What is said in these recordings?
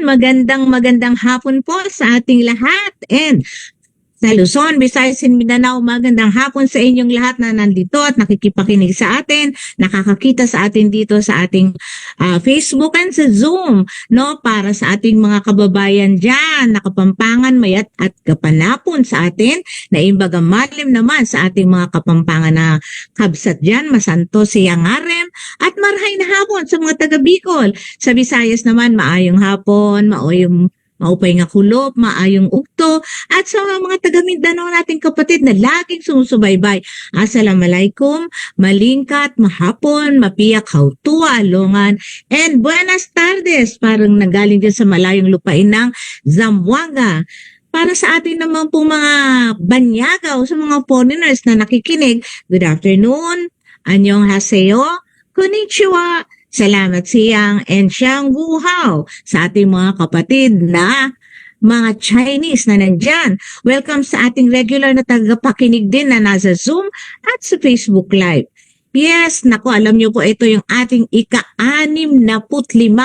magandang hapon po sa ating lahat. And sa Luzon, Visayas, and Mindanao, magandang hapon sa inyong lahat na nandito at nakikipakinig sa atin, nakakakita sa atin dito sa ating Facebook and sa Zoom, no? Para sa ating mga kababayan dyan, nakapampangan, mayat at kapanapon sa atin, na imbaga malim naman sa ating mga kapampangan na kabsat dyan, masanto siyang arem, at marhay na hapon sa mga taga Bicol. Sa Visayas naman, maayong hapon, maupay nga kulop, maayong ukto, at sa mga taga Mindanao nating kapatid na laging sumusubaybay. Assalamualaikum, malingkat, mahapon, mapiyak, hautua, alongan, and buenas tardes, parang nanggaling dyan sa malayong lupain ng Zamboanga. Para sa atin naman pong mga banyaga o sa mga foreigners na nakikinig, good afternoon, annyeonghaseyo, konnichiwa, salamat siyang and siyang wuhaw sa ating mga kapatid na mga Chinese na nandyan. Welcome sa ating regular na tagapakinig din na nasa Zoom at sa Facebook Live. Yes, naku, alam niyo po ito yung ating ika-65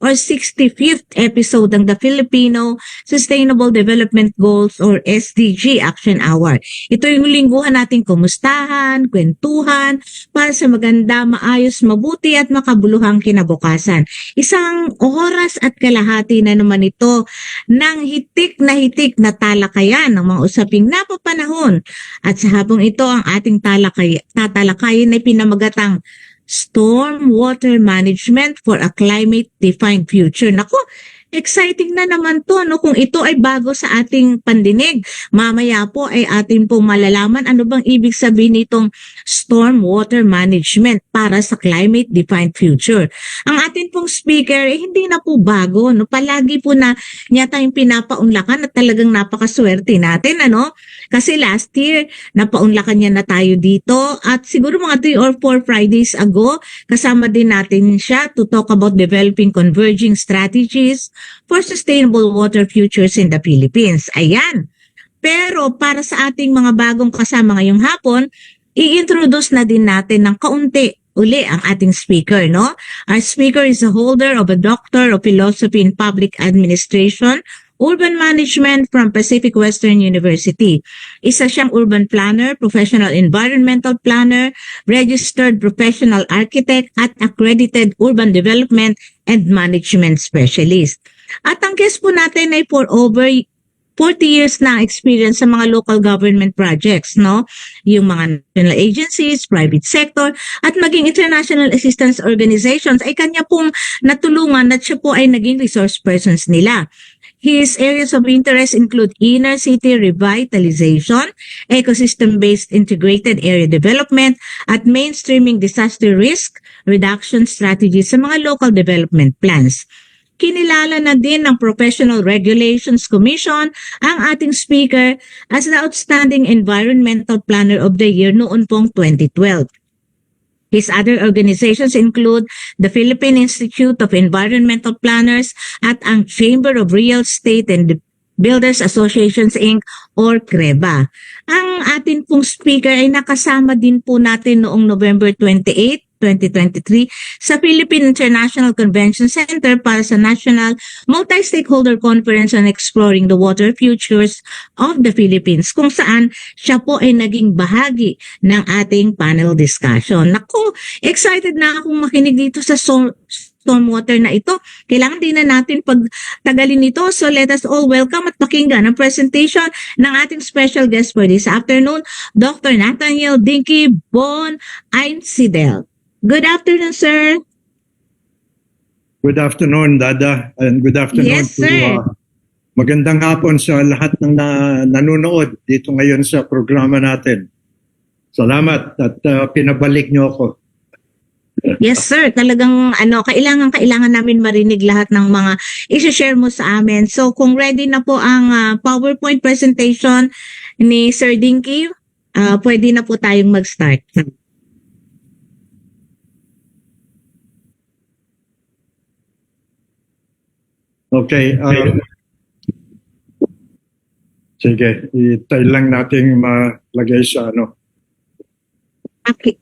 or 65th episode ng The Filipino Sustainable Development Goals or SDG Action Hour. Ito yung lingguhan nating kumustahan, kwentuhan, para sa maganda, maayos, mabuti at makabuluhang kinabukasan. Isang oras at kalahati na naman ito ng hitik na talakayan ng mga usaping napapanahon. At sa habang ito ang ating tatalakayin ay pinamagatang Storm Water Management for a Climate-Defined Future. Naku, exciting na naman to, no? Kung ito ay bago sa ating pandinig, mamaya po ay atin pong malalaman ano bang ibig sabihin nitong storm water management para sa climate-defined future. Ang atin pong speaker ay hindi na po bago, no? Palagi po na niya tayong pinapaunlakan at talagang napakaswerte natin, ano? Kasi last year, napaunlakan niya na tayo dito at siguro mga 3 or 4 Fridays ago, kasama din natin siya to talk about developing converging strategies for sustainable water futures in the Philippines. Ayan. Pero para sa ating mga bagong kasama ngayong hapon, i-introduce na din natin ng kaunti uli ang ating speaker, no? Our speaker is a holder of a Doctor of Philosophy in Public Administration, Urban Management from Pacific Western University. Isa siyang urban planner, professional environmental planner, registered professional architect at accredited urban development and management specialist. At ang guest po natin ay for over 40 years na experience sa mga local government projects, no? Yung mga national agencies, private sector, at maging international assistance organizations ay kanya pong natulungan at siya po ay naging resource persons nila. His areas of interest include inner city revitalization, ecosystem-based integrated area development, at mainstreaming disaster risk reduction strategies sa mga local development plans. Kinilala na din ng Professional Regulations Commission ang ating speaker as the Outstanding Environmental Planner of the Year noon pong 2012. His other organizations include the Philippine Institute of Environmental Planners at ang Chamber of Real Estate and Builders Associations Inc. or CREBA. Ang atin pong speaker ay nakasama din po natin noong November 28, 2023 sa Philippine International Convention Center para sa National Multi-Stakeholder Conference on Exploring the Water Futures of the Philippines, kung saan siya po ay naging bahagi ng ating panel discussion. Naku, excited na akong makinig dito sa stormwater na ito. Kailangan din na natin pagtagalin ito. So let us all welcome at pakinggan ang presentation ng ating special guest for this afternoon, Dr. Nathaniel Dinky Bon Einsidel. Good afternoon, sir. Good afternoon, Dada, and good afternoon Yes, sir. magandang hapon sa lahat ng nanonood dito ngayon sa programa natin. Salamat at pinabalik niyo ako. Yes, sir. Talagang kailangan namin marinig lahat ng mga i-share mo sa amin. So kung ready na po ang PowerPoint presentation ni Sir Dinky, pwede na po tayong mag-start. Okay. Sige, itay lang natin malagay sa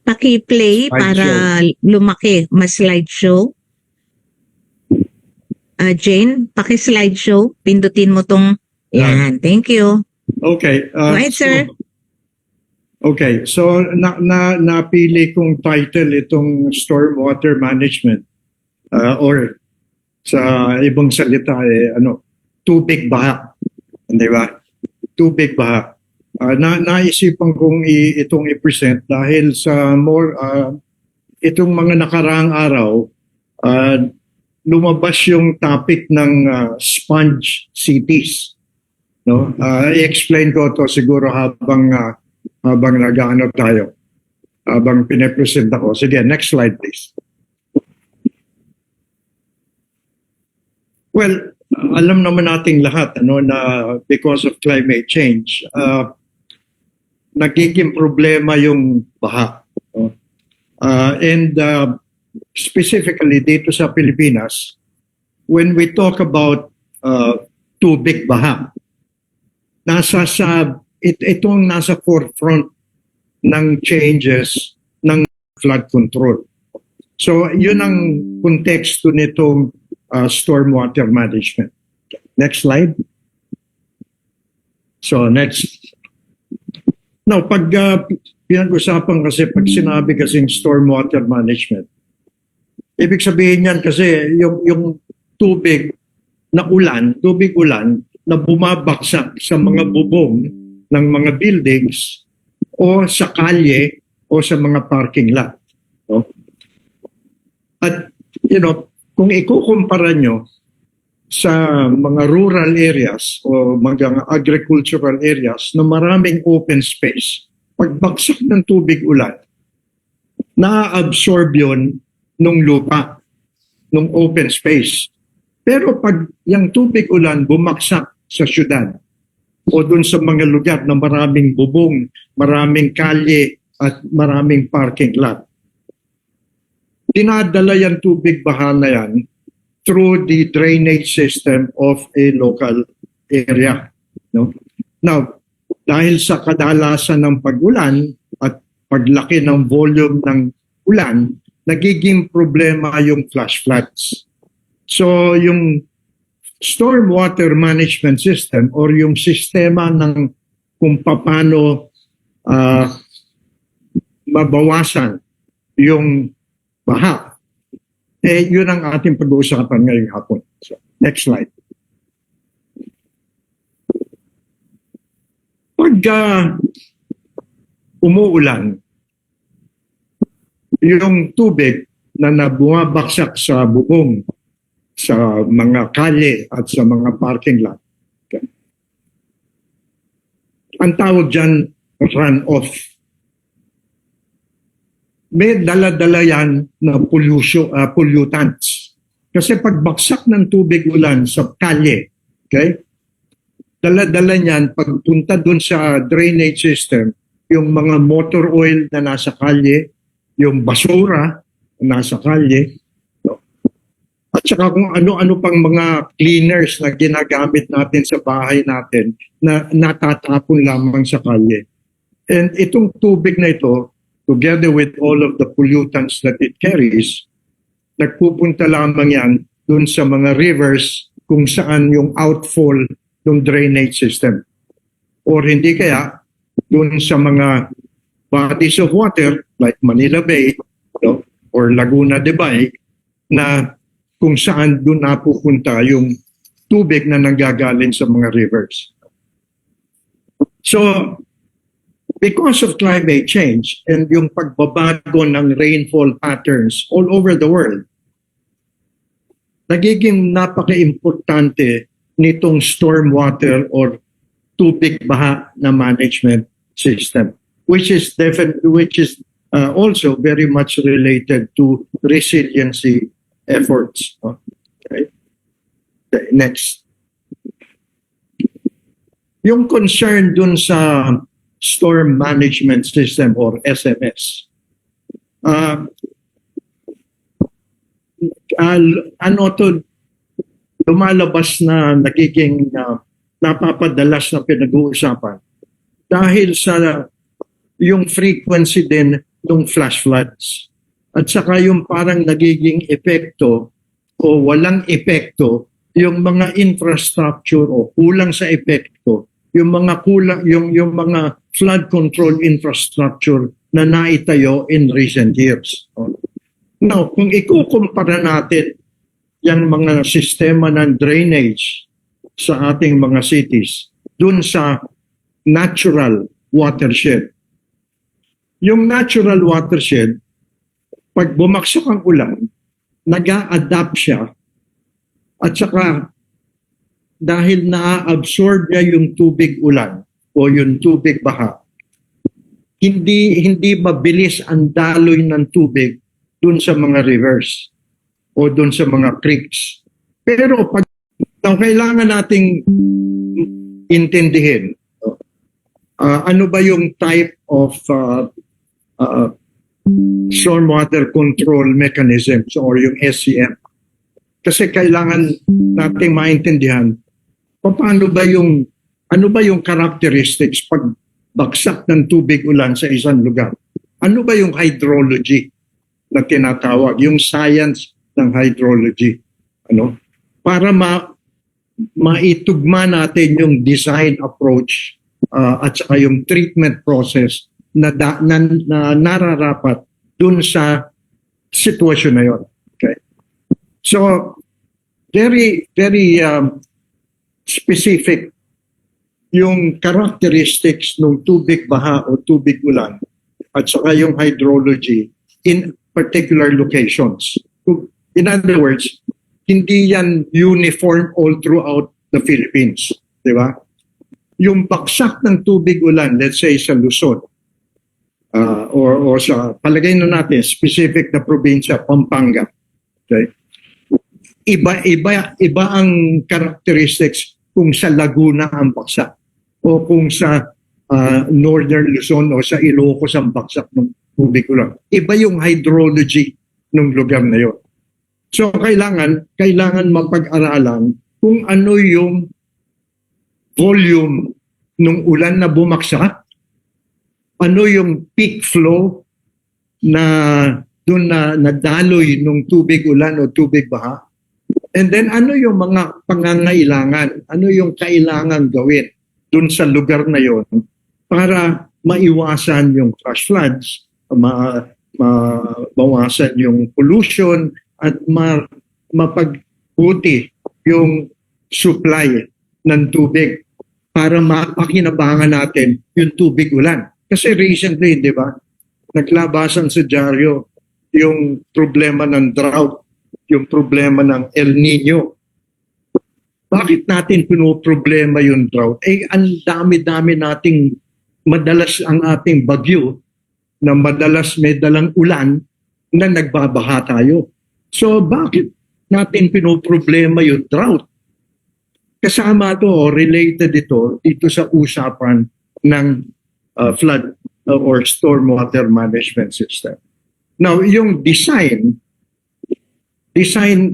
Paki-play para lumaki, mas slideshow. Jane, paki-slideshow. Pindutin mo tong, yan. Thank you. Okay. Go ahead, sir. Okay, so napili kong title itong stormwater management or sa ibang salita tubig baha, di ba? Tubig baha. Naisipan kong itong i-present dahil sa itong mga nakaraang araw lumabas yung topic ng sponge cities, no? I-explain ko to siguro habang nag-ano tayo, habang pinapresent ako. Sige, next slide please. Well, alam naman nating lahat na because of climate change, nagiging problema yung baha. No? And specifically dito sa Pilipinas, when we talk about tubig baha, itong nasa forefront ng changes ng flood control. So, yun ang konteksto nitong stormwater management. Next slide. So, next. Now, pag pinag-usapan kasi, pag sinabi kasing stormwater management, ibig sabihin yan kasi yung tubig ulan na bumabaksak sa mga bubong ng mga buildings o sa kalye o sa mga parking lot. No? At, kung ikukumpara nyo sa mga rural areas o mga agricultural areas na maraming open space, pagbaksak ng tubig ulan, na-absorb yun nung lupa, nung open space. Pero pag yung tubig ulan bumaksak sa syudad o dun sa mga lugar na maraming bubong, maraming kalye at maraming parking lot, dinadala yung tubig baha na yan through the drainage system of a local area. No? Now, dahil sa kadalasan ng pag-ulan at paglaki ng volume ng ulan, nagiging problema yung flash floods. So, yung stormwater management system or yung sistema ng kung paano mabawasan yung baha, yun ang ating pag-uusapan ngayong hapon. So, next slide. Pag umuulan, yung tubig na bumabaksak sa bubong, sa mga kalye at sa mga parking lot. Okay. Ang tawag dyan, runoff. May dala-dala yan na pollutants. Kasi pagbaksak ng tubig ulan sa kalye, okay, dala-dala niyan, pagpunta dun sa drainage system, yung mga motor oil na nasa kalye, yung basura na nasa kalye, at saka kung ano-ano pang mga cleaners na ginagamit natin sa bahay natin na natatapon lamang sa kalye. And itong tubig na ito, together with all of the pollutants that it carries, nagpupunta lamang yan dun sa mga rivers kung saan yung outfall ng drainage system. Or hindi kaya dun sa mga bodies of water like Manila Bay or Laguna de Bay na kung saan doon napupunta yung tubig na nanggagaling sa mga rivers. So, because of climate change and yung pagbabago ng rainfall patterns all over the world, nagiging napaka-importante nitong stormwater or tubig baha na management system, which is also very much related to resiliency efforts. Okay. Next. Yung concern dun sa storm management system or SMS. Lumalabas na nagiging napapadalas na pinag-uusapan dahil sa yung frequency din ng flash floods. At saka yung parang nagiging epekto o walang epekto yung mga infrastructure o kulang sa epekto yung mga yung mga flood control infrastructure na naitayo in recent years. Now, kung ikukumpara natin yung mga sistema ng drainage sa ating mga cities dun sa natural watershed. Yung natural watershed, pag bumaksak ang ulan, nag-a-adapt siya at saka dahil na-absorb niya yung tubig ulan o yung tubig baha, hindi mabilis ang daloy ng tubig dun sa mga rivers o dun sa mga creeks. Pero pag ang kailangan nating intindihin, ano ba yung type of stormwater control mechanisms or yung SCM? Kasi kailangan nating maintindihan ano ba yung characteristics pag bagsak ng tubig ulan sa isang lugar? Ano ba yung hydrology na tinatawag, yung science ng hydrology? Para maitugma natin yung design approach at saka yung treatment process na nararapat dun sa sitwasyon na yun. Okay? So, very specific yung characteristics ng tubig baha o tubig ulan at saka yung hydrology in particular locations. In other words, hindi yan uniform all throughout the Philippines. Di ba? Yung baksak ng tubig ulan, let's say sa Luzon, or sa, palagay na natin, specific na probinsya, Pampanga. Okay? Iba ang characteristics kung sa Laguna ang baksak o kung sa Northern Luzon o sa Ilocos ang baksak ng tubig ulan. Iba yung hydrology ng lugar na yun. So kailangan mapag-aralan kung ano yung volume ng ulan na bumaksak, ano yung peak flow na doon na nadaloy ng tubig ulan o tubig baha, and then ano yung mga pangangailangan, ano yung kailangan gawin doon sa lugar na yon para maiwasan yung flash floods, mabawasan yung pollution, at mapagbuti yung supply ng tubig para mapakinabangan natin yung tubig ulan. Kasi recently, di ba, naglabasan sa dyaryo yung problema ng drought, yung problema ng El Nino. Bakit natin pinoproblema yung drought? Ang dami-dami nating madalas ang ating bagyo na madalas may dalang ulan na nagbabaha tayo. So bakit natin pinoproblema yung drought? Kasama to o related dito sa usapan ng flood or stormwater management system. Now, yung design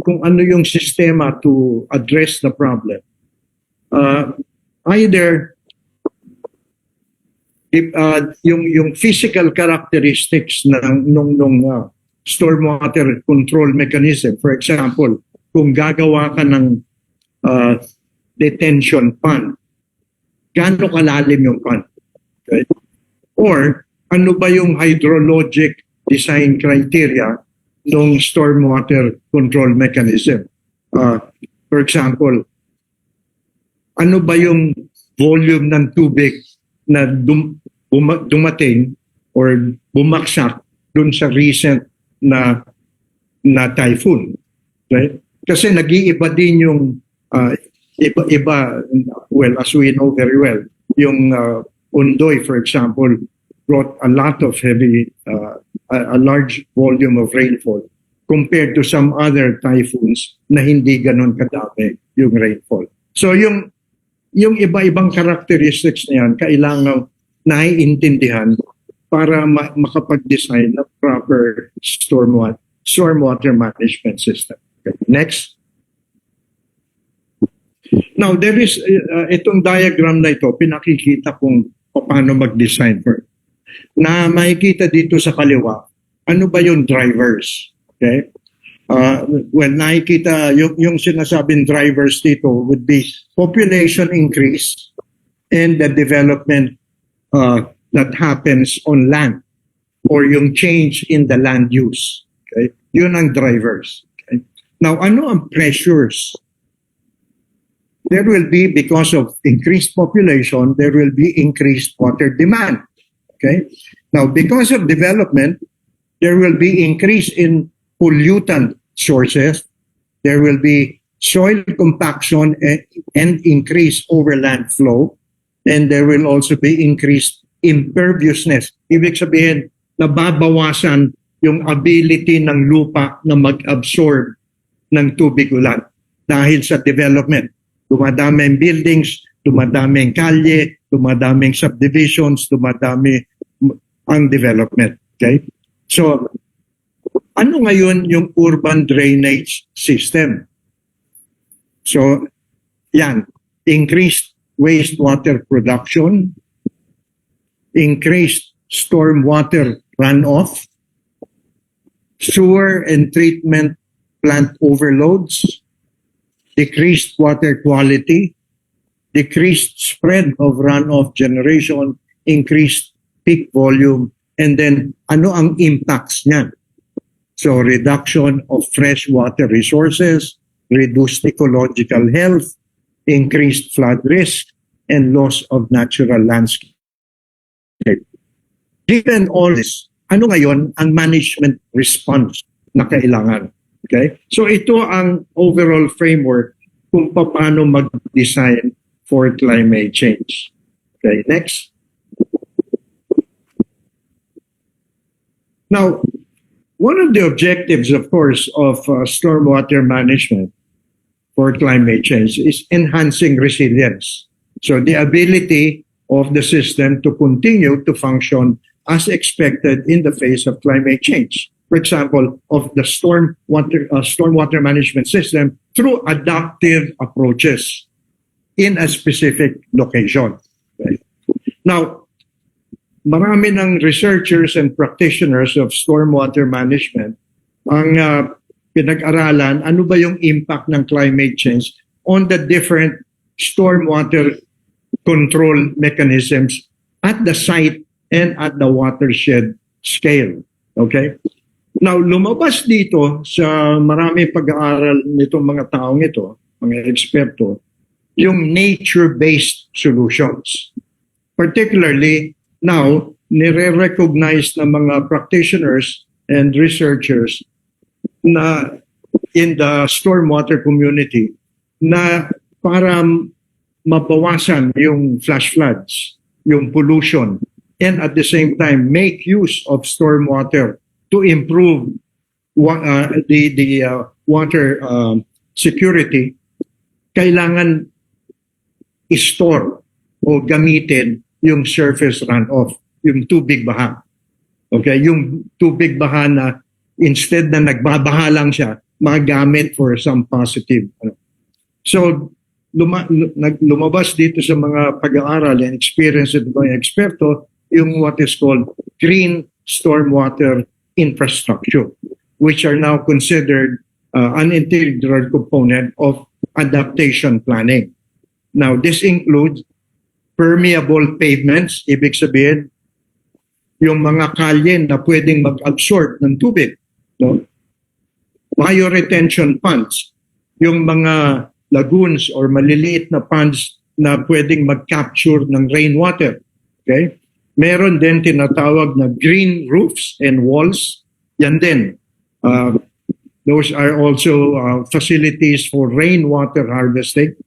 kung ano yung sistema to address the problem. Either yung physical characteristics ng stormwater control mechanism. For example, kung gagawa ka ng detention pond, gaano kalalim yung pond? Okay? Or ano ba yung hydrologic design criteria ng stormwater control mechanism? For example, ano ba yung volume ng tubig na dumating or bumaksak dun sa recent na typhoon, right? Kasi nag-iiba din yung iba, well, as we know very well, yung Ondoy, for example, brought a lot of heavy, a large volume of rainfall compared to some other typhoons na hindi ganun kadami yung rainfall. So yung iba-ibang characteristics na yan, kailangan naiintindihan para makapag-design ng proper stormwater management system. Okay. Next. Now, there is, itong diagram na ito, pinakikita kung paano mag-design for. Na makikita dito sa kaliwa, ano ba yung drivers? Okay? Well, nakikita yung sinasabing drivers dito would be population increase and the development that happens on land or yung change in the land use. Okay? Yun ang drivers. Okay? Now, ano ang pressures? There will be, because of increased population, there will be increased water demand. Okay? Now, because of development, there will be increase in pollutant sources. There will be soil compaction and increased overland flow. And there will also be increased imperviousness. Ibig sabihin, nababawasan yung ability ng lupa na mag-absorb ng tubig ulan dahil sa development. Dumadami ang buildings, dumadami ang kalye, dumadami ang subdivisions, dumadami ang development. Okay? So, ano ngayon yung urban drainage system? So, yan. Increased wastewater production, increased stormwater runoff, sewer and treatment plant overloads, decreased water quality, decreased spread of runoff generation, increased peak volume, and then ano ang impacts niyan? So reduction of freshwater resources, reduced ecological health, increased flood risk, and loss of natural landscape. Given all this, ano ngayon ang management response na kailangan? Okay? So ito ang overall framework kung paano mag-design for climate change. Okay, next. Now, one of the objectives, of course, of stormwater management for climate change is enhancing resilience. So the ability of the system to continue to function as expected in the face of climate change. For example, of the stormwater management system through adaptive approaches in a specific location. Okay? Now, marami ng researchers and practitioners of stormwater management ang pinag-aralan ano ba yung impact ng climate change on the different stormwater control mechanisms at the site and at the watershed scale. Okay? Now, lumabas dito sa marami pag-aaral nitong mga taong ito, mga eksperto, yung nature-based solutions. Particularly, now, nire-recognize ng mga practitioners and researchers na in the stormwater community na para mabawasan yung flash floods, yung pollution, and at the same time make use of stormwater to improve the water security, kailangan i-store o gamitin yung surface runoff, yung tubig baha. Okay, yung tubig baha na instead na nagbabaha lang siya, magamit for some positive. So, lumabas dito sa mga pag-aaral and experience ng mga eksperto yung what is called green stormwater infrastructure, which are now considered an integral component of adaptation planning. Now, this includes permeable pavements, ibig sabihin, yung mga kalye na pwedeng mag-absorb ng tubig. No? Bioretention ponds, yung mga lagoons or maliliit na ponds na pwedeng mag-capture ng rainwater. Okay? Meron din tinatawag na green roofs and walls. Yan din. Those are also facilities for rainwater harvesting,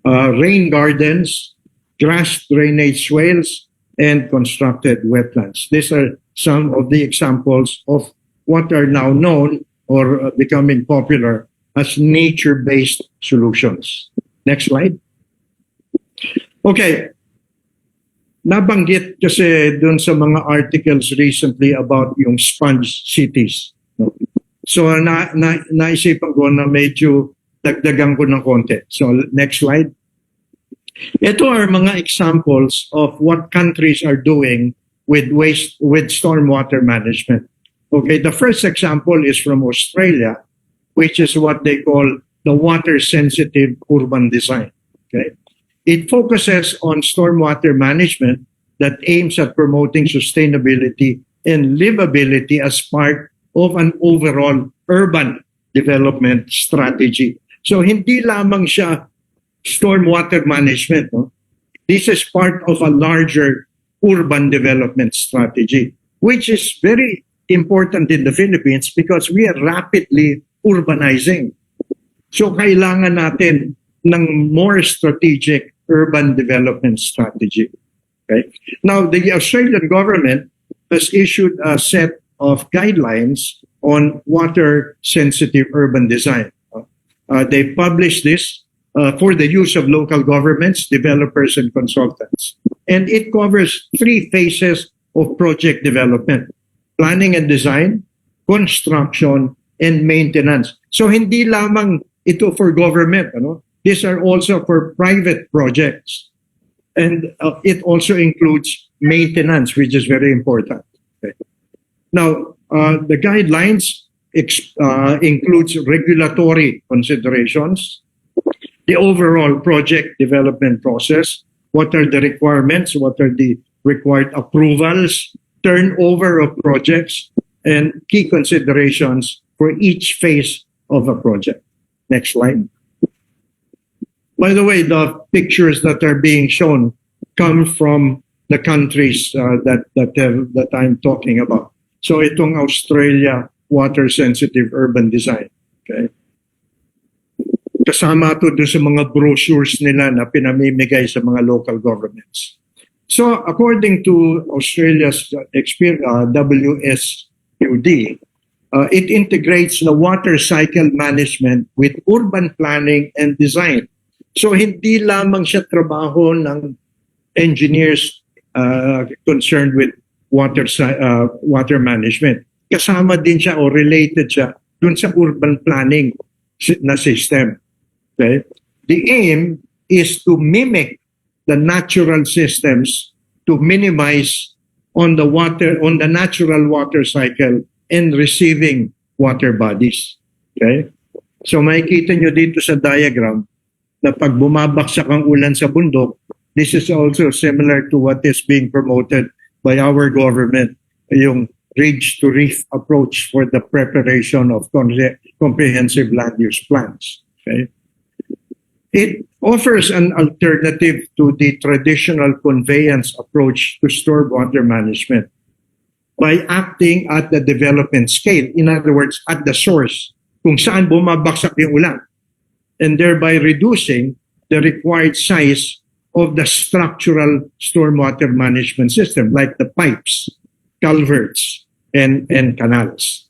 rain gardens, grass drainage swales, and constructed wetlands. These are some of the examples of what are now known or becoming popular as nature-based solutions. Next slide. Okay. Nabanggit kasi dun sa mga articles recently about yung sponge cities. No? So naisipan ko na medyo dagdagan ko ng konti. So next slide. Ito are mga examples of what countries are doing with stormwater management. Okay, the first example is from Australia, which is what they call the water-sensitive urban design. Okay? It focuses on stormwater management that aims at promoting sustainability and livability as part of an overall urban development strategy. So hindi lamang siya stormwater management. No? This is part of a larger urban development strategy, which is very important in the Philippines because we are rapidly urbanizing. So kailangan natin ng more strategic urban development strategy. Okay? Now, the Australian government has issued a set of guidelines on water-sensitive urban design. They published this for the use of local governments, developers, and consultants. And it covers 3 phases of project development: planning and design, construction, and maintenance. So hindi lamang ito for government. These are also for private projects. And it also includes maintenance, which is very important. Okay. Now, the guidelines includes regulatory considerations, the overall project development process, what are the requirements, what are the required approvals, turnover of projects, and key considerations for each phase of a project. Next slide. By the way, the pictures that are being shown come from the countries that I'm talking about. So itong Australia water-sensitive urban design. Okay? Kasama ito doon sa mga brochures nila na pinamimigay sa mga local governments. So according to Australia's WSUD, it integrates the water cycle management with urban planning and design. So hindi lamang siya trabaho ng engineers concerned with water management. Kasama din siya o related siya dun sa urban planning na system. Okay? The aim is to mimic the natural systems to minimize on the natural water cycle and receiving water bodies. Okay? So makikita nyo dito sa diagram na pag bumabaksak ang ulan sa bundok, this is also similar to what is being promoted by our government, yung ridge-to-reef approach for the preparation of comprehensive land use plans. Okay? It offers an alternative to the traditional conveyance approach to stormwater management by acting at the development scale. In other words, at the source, kung saan bumabaksak yung ulan, and thereby reducing the required size of the structural stormwater management system, like the pipes, culverts, and canals.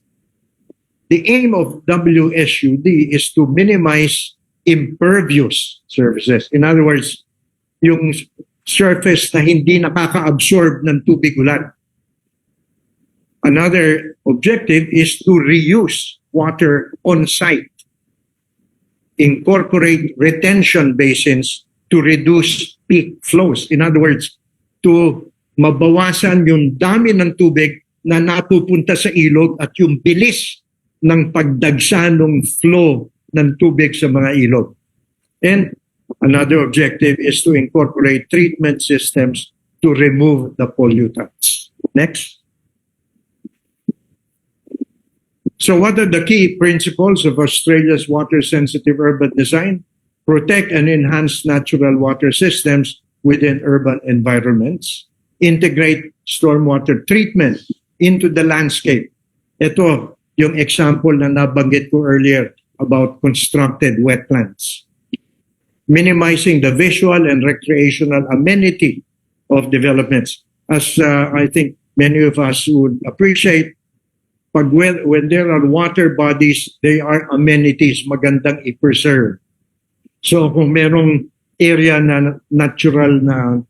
The aim of WSUD is to minimize impervious surfaces. In other words, yung surface na hindi nakaka-absorb ng tubig ulan. Another objective is to reuse water on site, incorporate retention basins to reduce peak flows. In other words, to mabawasan yung dami ng tubig na napupunta sa ilog at yung bilis ng pagdagsa ng flow ng tubig sa mga ilog. And another objective is to incorporate treatment systems to remove the pollutants. Next. So what are the key principles of Australia's water-sensitive urban design? Protect and enhance natural water systems within urban environments. Integrate stormwater treatment into the landscape. Ito yung example na nabanggit ko earlier about constructed wetlands. Minimizing the visual and recreational amenity of developments. As I think many of us would appreciate, when there are water bodies, they are amenities, magandang i-preserve. So kung merong area na natural na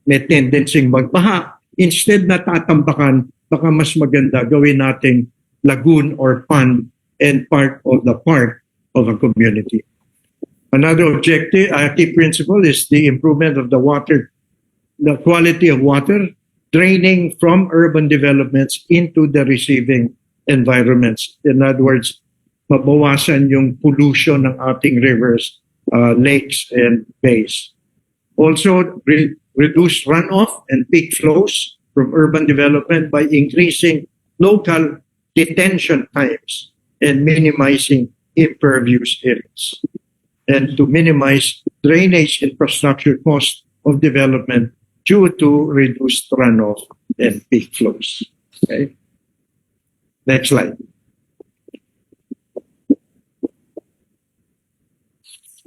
may tendency magbaha, instead na tatambakan, baka mas maganda gawin nating lagoon or pond and part of the park of a community. Another objective, key principle is the improvement of the quality of water, draining from urban developments into the receiving environments. In other words, mabawasan yung pollution ng ating rivers, lakes, and bays. Also, reduce runoff and peak flows from urban development by increasing local detention times and minimizing impervious areas. And to minimize drainage infrastructure cost of development due to reduced runoff and peak flows. Okay. Next slide.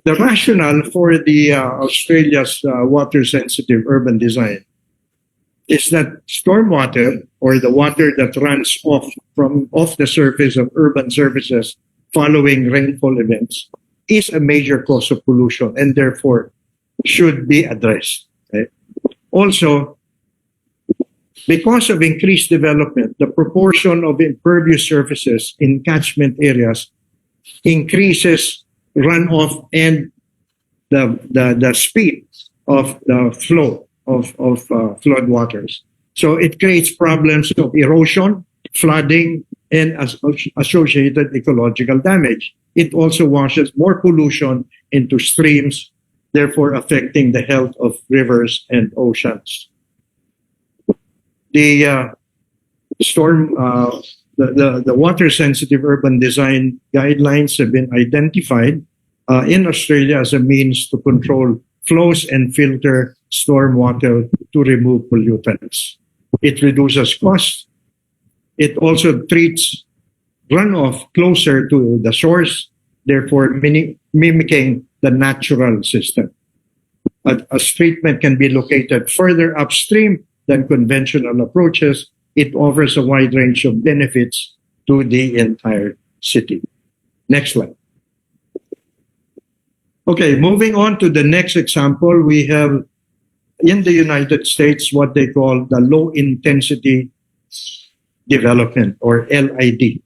The rationale for the Australia's water-sensitive urban design is that stormwater, or the water that runs off the surface of urban surfaces following rainfall events, is a major cause of pollution and therefore should be addressed. Okay? Also, because of increased development, the proportion of impervious surfaces in catchment areas increases runoff and the speed of the flow of flood waters. So it creates problems of erosion, flooding, and associated ecological damage. It also washes more pollution into streams, therefore affecting the health of rivers and oceans. The water-sensitive urban design guidelines have been identified in Australia as a means to control flows and filter stormwater to remove pollutants. It reduces costs. It also treats runoff closer to the source, therefore mimicking the natural system. As treatment can be located further upstream than conventional approaches, it offers a wide range of benefits to the entire city. Next slide. Okay, moving on to the next example, we have in the United States what they call the low intensity development, or LID.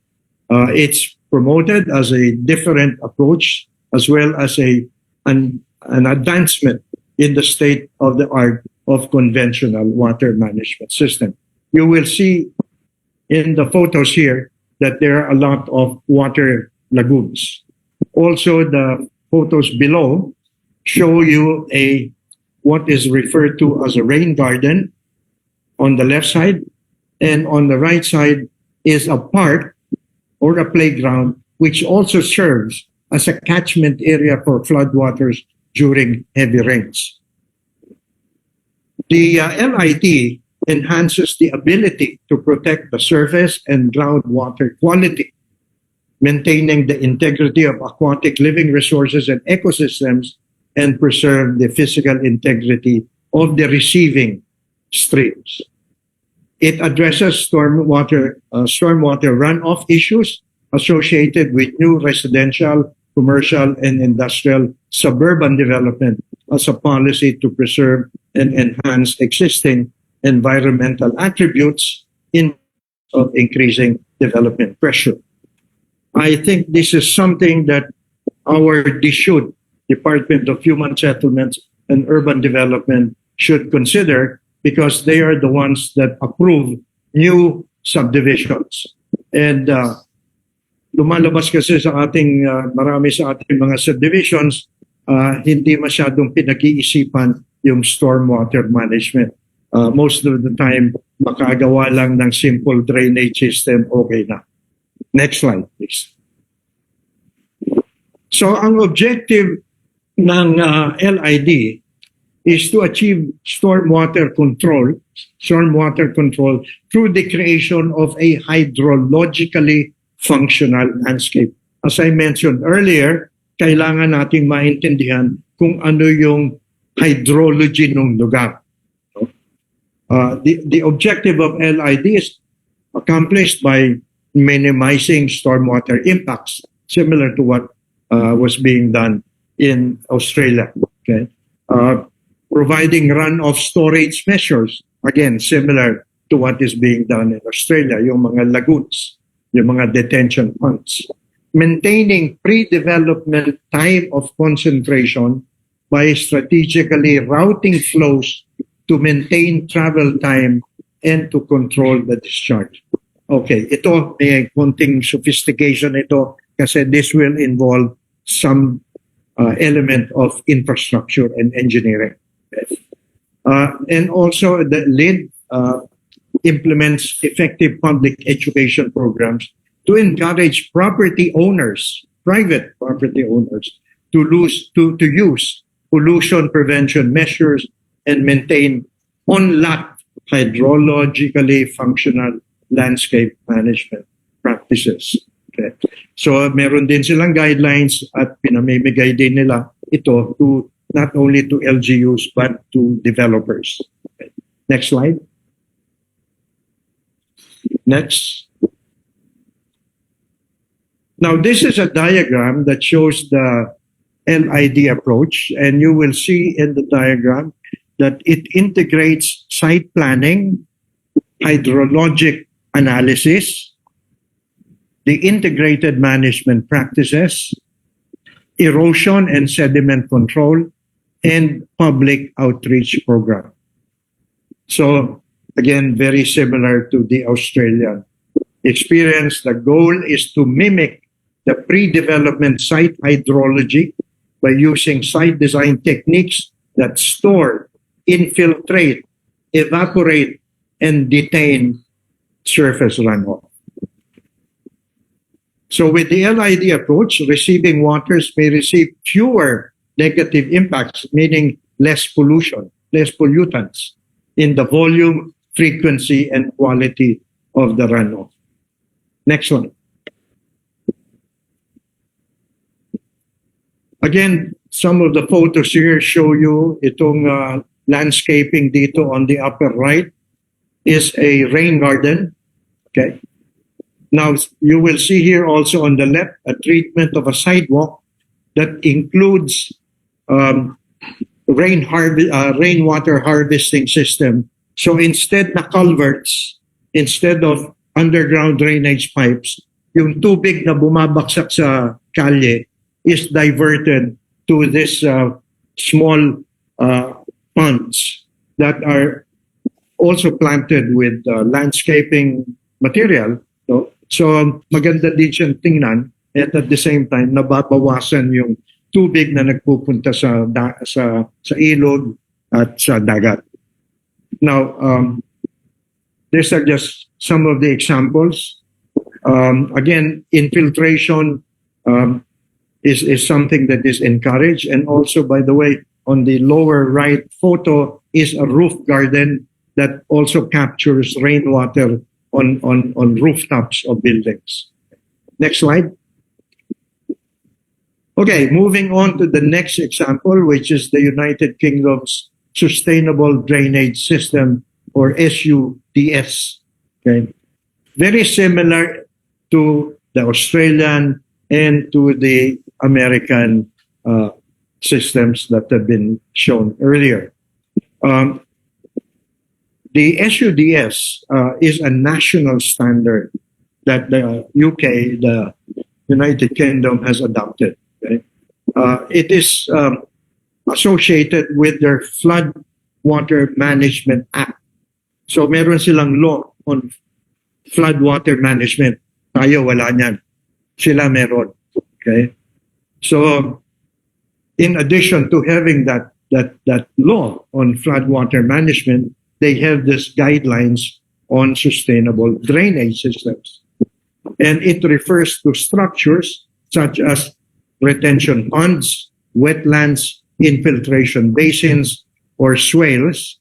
It's promoted as a different approach as well as an advancement in the state of the art of conventional water management system. You will see in the photos here that there are a lot of water lagoons. Also, the photos below show you what is referred to as a rain garden on the left side, and on the right side is a park or a playground which also serves as a catchment area for floodwaters during heavy rains. The LID enhances the ability to protect the surface and groundwater quality, maintaining the integrity of aquatic living resources and ecosystems, and preserve the physical integrity of the receiving streams. It addresses stormwater runoff issues associated with new residential, commercial, and industrial suburban development as a policy to preserve and enhance existing environmental attributes in of increasing development pressure. I think this is something that our DSHUD, Department of Human Settlements and Urban Development, should consider, because they are the ones that approve new subdivisions. And lumalabas kasi sa ating, marami sa ating mga subdivisions, hindi masyadong pinag-iisipan yung stormwater management. Most of the time, makagawa lang ng simple drainage system, okay na. Next slide, please. So, ang objective ng LID is to achieve stormwater control through the creation of a hydrologically functional landscape. As I mentioned earlier, kailangan nating maintindihan kung ano yung hydrology ng lugar. The objective of LID is accomplished by minimizing stormwater impacts, similar to what was being done in Australia. Okay, providing runoff storage measures, again similar to what is being done in Australia, yung mga lagoons, yung mga detention ponds. Maintaining pre-development time of concentration by strategically routing flows to maintain travel time and to control the discharge. Okay, ito may konting sophistication ito kasi this will involve some element of infrastructure and engineering. And also the LID implements effective public education programs to encourage property owners, private property owners, to use pollution prevention measures and maintain on-lot hydrologically functional landscape management practices. Okay. So meron din silang guidelines at pinamimigay din nila ito to not only to LGUs but to developers. Okay. Next slide. Next. Now this is a diagram that shows the LID approach, and you will see in the diagram that it integrates site planning, hydrologic analysis, the integrated management practices, erosion and sediment control, and public outreach program. So again, very similar to the Australian experience. The goal is to mimic the pre-development site hydrology by using site design techniques that store, infiltrate, evaporate, and detain surface runoff. So with the LID approach, receiving waters may receive fewer negative impacts, meaning less pollution, less pollutants in the volume, frequency, and quality of the runoff. Next one. Again, some of the photos here show you itong landscaping dito on the upper right is a rain garden. Okay. Now, you will see here also on the left a treatment of a sidewalk that includes rainwater harvesting system. So instead na culverts, instead of underground drainage pipes, yung tubig na bumabaksak sa kalye is diverted to this small ponds that are also planted with landscaping material. So maganda din siyang tingnan, at the same time nababawasan yung tubig na nagpupunta sa ilog at sa dagat. Now, these are just some of the examples. Again, infiltration is something that is encouraged, and also, by the way, on the lower right photo is a roof garden that also captures rainwater on rooftops of buildings. Next slide. Okay, moving on to the next example, which is the United Kingdom's Sustainable Drainage System, or SUDS. Okay, very similar to the Australian and to the American systems that have been shown earlier. The SUDS is a national standard that the UK, the United Kingdom, has adopted. Okay? It is associated with their Flood Water Management Act. So meron silang law on flood water management. Tayo wala niyan. Sila meron. Okay? So in addition to having that law on flood water management, they have these guidelines on sustainable drainage systems. And it refers to structures such as retention ponds, wetlands, infiltration basins, or swales,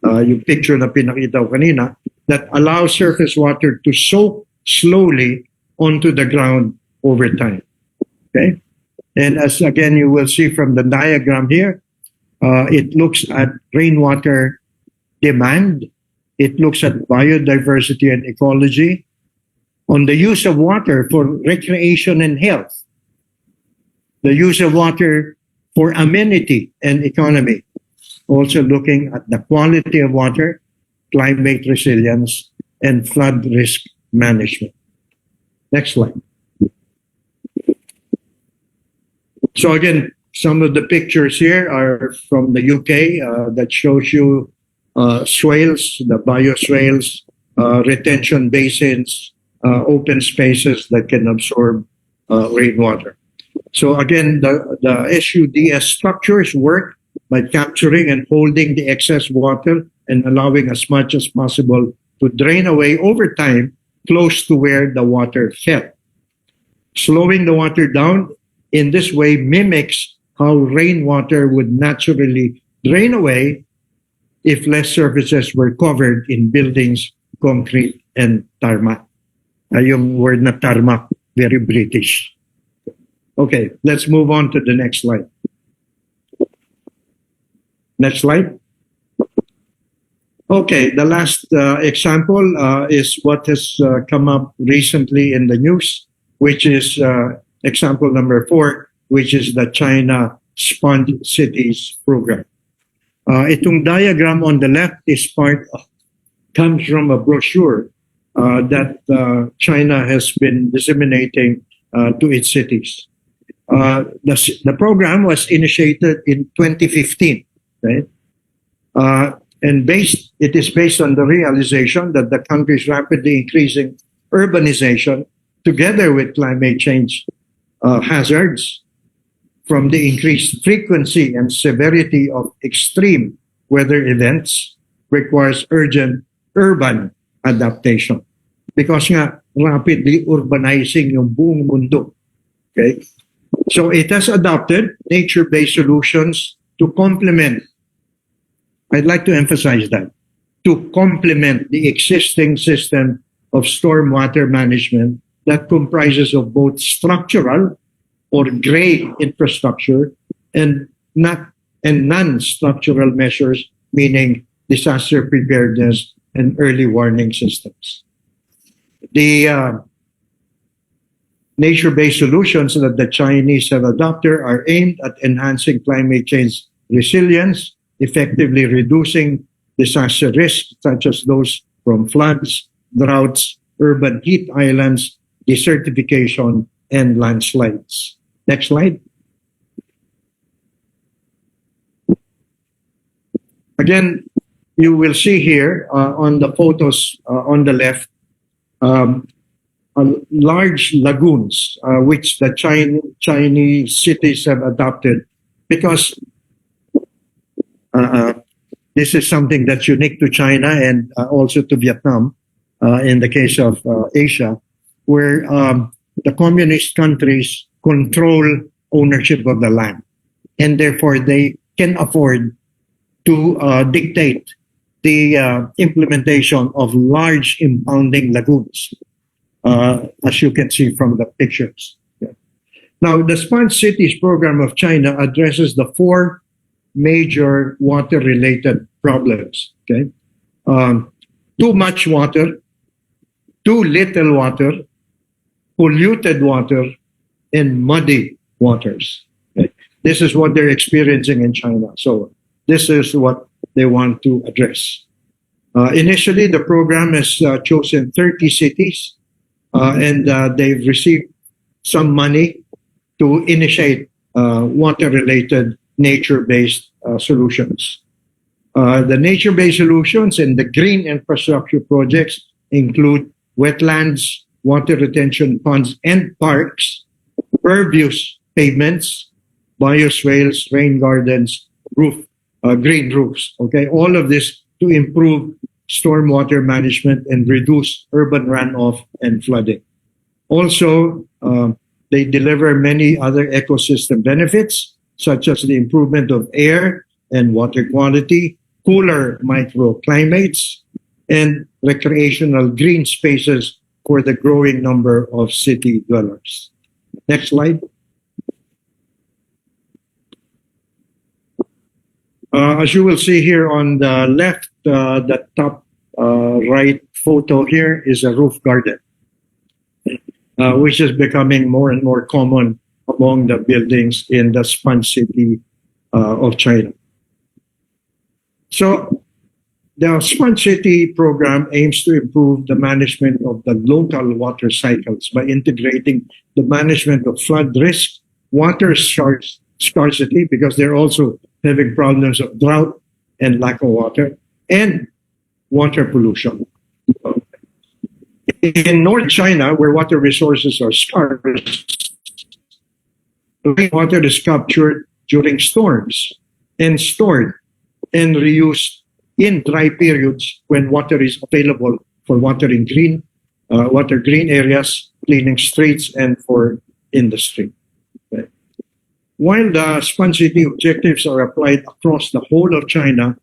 yung picture na pinakita ko kanina, that allow surface water to soak slowly onto the ground over time. Okay? And as again you will see from the diagram here, it looks at rainwater demand, it looks at biodiversity and ecology, on the use of water for recreation and health, the use of water for amenity and economy, also looking at the quality of water, climate resilience, and flood risk management. Next slide. So again, some of the pictures here are from the UK that shows you swales, the bioswales retention basins, open spaces that can absorb rainwater. So again, the SUDS structures work by capturing and holding the excess water and allowing as much as possible to drain away over time close to where the water fell. Slowing the water down in this way mimics how rainwater would naturally drain away if less surfaces were covered in buildings, concrete, and tarmac. Yung word na tarmac, very British. Okay, let's move on to the next slide. Next slide. Okay, the last example is what has come up recently in the news, which is example number 4, which is the China Sponge Cities program. Itong diagram on the left comes from a brochure that China has been disseminating to its cities. The program was initiated in 2015, right? And it is based on the realization that the country's rapidly increasing urbanization, together with climate change hazards from the increased frequency and severity of extreme weather events, requires urgent urban adaptation. Because nga, rapidly urbanizing yung buong mundo. Okay? So it has adopted nature-based solutions to complement, I'd like to emphasize that, to complement the existing system of stormwater management that comprises of both structural or gray infrastructure and non-structural measures, meaning disaster preparedness and early warning systems. The nature-based solutions that the Chinese have adopted are aimed at enhancing climate change resilience, effectively reducing disaster risks such as those from floods, droughts, urban heat islands, desertification, and landslides. Next slide. Again, you will see here on the photos on the left, large lagoons, which the Chinese cities have adopted because this is something that's unique to China and also to Vietnam in the case of Asia, where the communist countries control ownership of the land, and therefore they can afford to dictate the implementation of large impounding lagoons, as you can see from the pictures. Now, the Sponge Cities program of China addresses the 4 major water-related problems. Okay, too much water, too little water, polluted water, and muddy waters. Okay? This is what they're experiencing in China. So this is what they want to address. Initially, the program has chosen 30 cities, and they've received some money to initiate water-related nature-based solutions. The nature-based solutions and the green infrastructure projects include wetlands, water retention ponds and parks, pervious pavements, bioswales, rain gardens, green roofs. Okay, all of this to improve stormwater management and reduce urban runoff and flooding. Also, they deliver many other ecosystem benefits, such as the improvement of air and water quality, cooler microclimates, and recreational green spaces for the growing number of city dwellers. Next slide. As you will see here on the left, the top right photo here is a roof garden, which is becoming more and more common among the buildings in the Sponge City of China. So the Sponge City program aims to improve the management of the local water cycles by integrating the management of flood risk, water scarcity, because they're also having problems of drought and lack of water, and water pollution. In North China, where water resources are scarce, rainwater is captured during storms and stored and reused in dry periods when water is available for watering green areas, cleaning streets, and for industry. Okay. While the Smart City objectives are applied across the whole of China,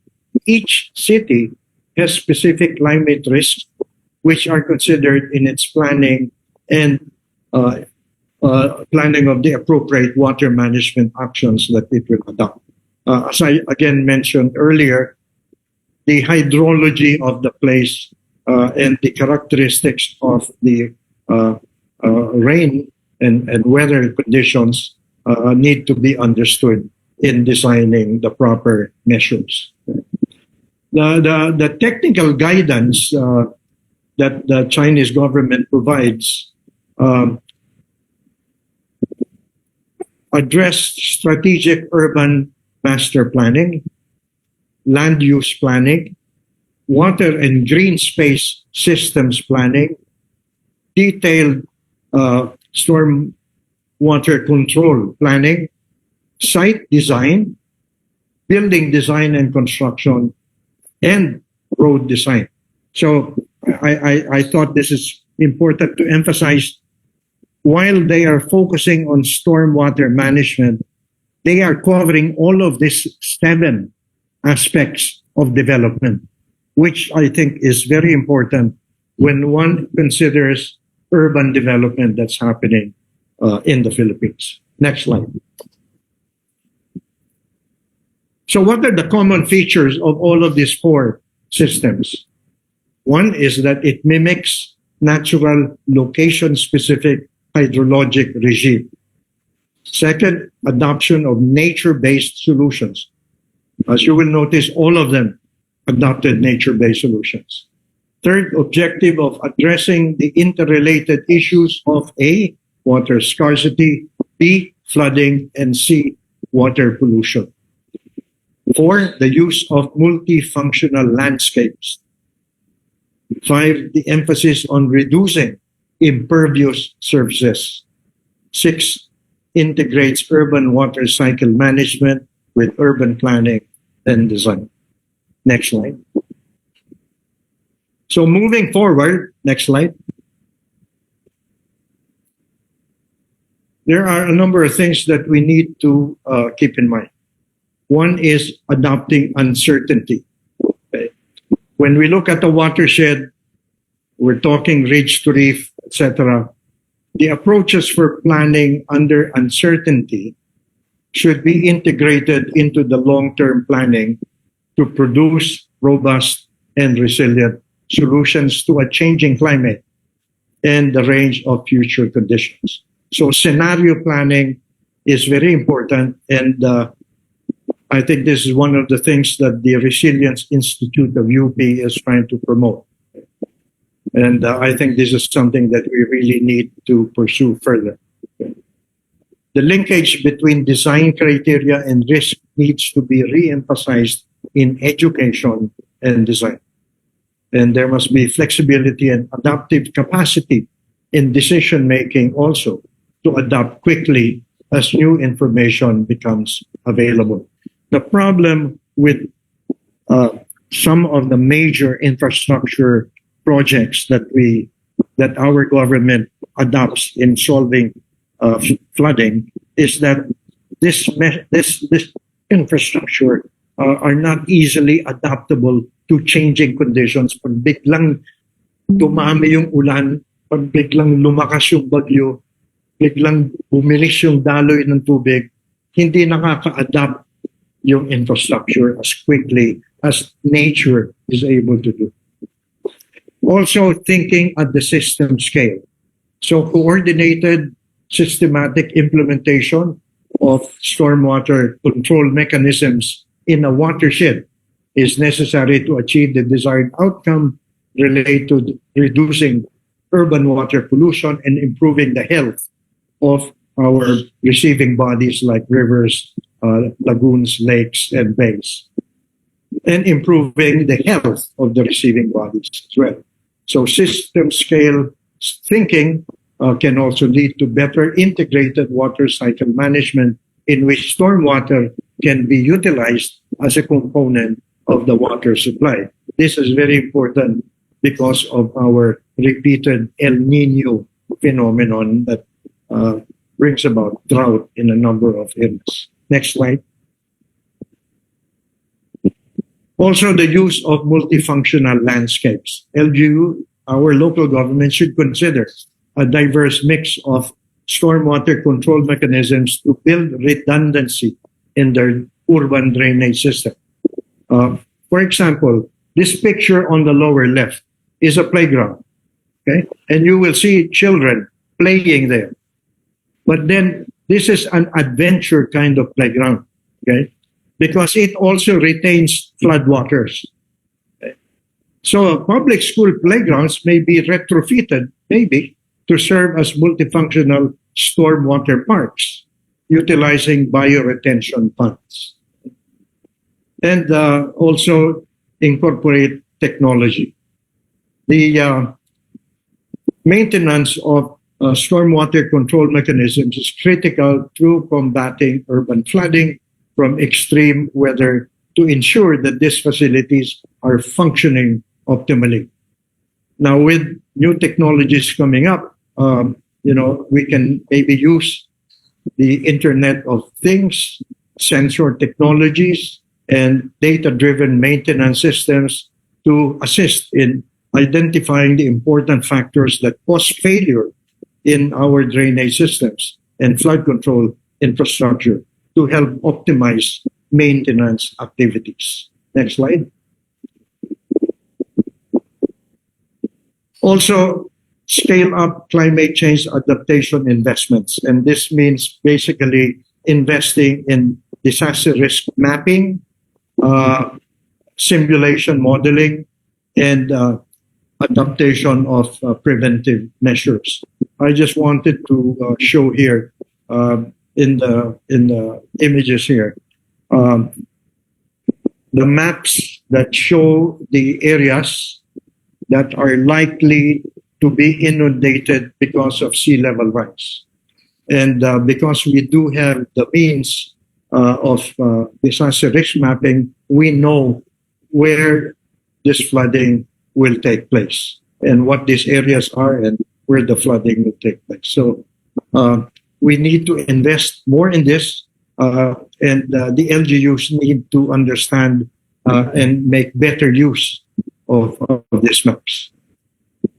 each city has specific climate risks which are considered in its planning and planning of the appropriate water management actions that it will adopt. As I again mentioned earlier, the hydrology of the place and the characteristics of the rain and weather conditions need to be understood in designing the proper measures. The technical guidance that the Chinese government provides address strategic urban master planning, land use planning, water and green space systems planning, detailed storm water control planning, site design, building design and construction, and road design. So I thought this is important to emphasize. While they are focusing on stormwater management, they are covering all of these 7 aspects of development, which I think is very important when one considers urban development that's happening in the Philippines. Next slide. So what are the common features of all of these 4 systems? One is that it mimics natural location-specific hydrologic regime. Second, adoption of nature-based solutions. As you will notice, all of them adopted nature-based solutions. Third, objective of addressing the interrelated issues of A, water scarcity, B, flooding, and C, water pollution. 4, the use of multifunctional landscapes. 5, the emphasis on reducing impervious surfaces. 6, integrates urban water cycle management with urban planning and design. Next slide. So moving forward, next slide. There are a number of things that we need to keep in mind. One is adopting uncertainty. Okay. When we look at the watershed, we're talking ridge to reef, etc. The approaches for planning under uncertainty should be integrated into the long-term planning to produce robust and resilient solutions to a changing climate and the range of future conditions. So scenario planning is very important, and I think this is one of the things that the Resilience Institute of UP is trying to promote. And I think this is something that we really need to pursue further. The linkage between design criteria and risk needs to be re-emphasized in education and design. And there must be flexibility and adaptive capacity in decision making also to adapt quickly as new information becomes available. The problem with some of the major infrastructure projects that our government adopts in solving flooding is that this infrastructure are not easily adaptable to changing conditions. Pag biglang dumami yung ulan, pag biglang lumakas yung bagyo, biglang bumilis yung daloy ng tubig, hindi nakaka-adapt yung infrastructure as quickly as nature is able to do. Also thinking at the system scale. So coordinated, systematic implementation of stormwater control mechanisms in a watershed is necessary to achieve the desired outcome related to reducing urban water pollution and improving the health of our receiving bodies like rivers, lagoons, lakes, and bays, and improving the health of the receiving bodies as well. So system scale thinking can also lead to better integrated water cycle management in which stormwater can be utilized as a component of the water supply. This is very important because of our repeated El Nino phenomenon that brings about drought in a number of areas. Next slide. Also, the use of multifunctional landscapes. LGU, our local government, should consider a diverse mix of stormwater control mechanisms to build redundancy in their urban drainage system. For example, this picture on the lower left is a playground, okay? And you will see children playing there. But then this is an adventure kind of playground, okay? Because it also retains floodwaters. Okay? So public school playgrounds may be retrofitted, maybe, to serve as multifunctional stormwater parks, utilizing bioretention ponds. And also incorporate technology. The maintenance of stormwater control mechanisms is critical to combating urban flooding from extreme weather to ensure that these facilities are functioning optimally. Now, with new technologies coming up, we can maybe use the Internet of Things, sensor technologies, and data-driven maintenance systems to assist in identifying the important factors that cause failure in our drainage systems and flood control infrastructure to help optimize maintenance activities. Next slide. Also, scale up climate change adaptation investments. And this means basically investing in disaster risk mapping, simulation modeling, and adaptation of preventive measures. I just wanted to show here in the images here the maps that show the areas that are likely to be inundated because of sea level rise. And because we do have the means of disaster risk mapping, we know where this flooding will take place and what these areas are and where the flooding will take place. So we need to invest more in this, and the LGUs need to understand and make better use of these maps.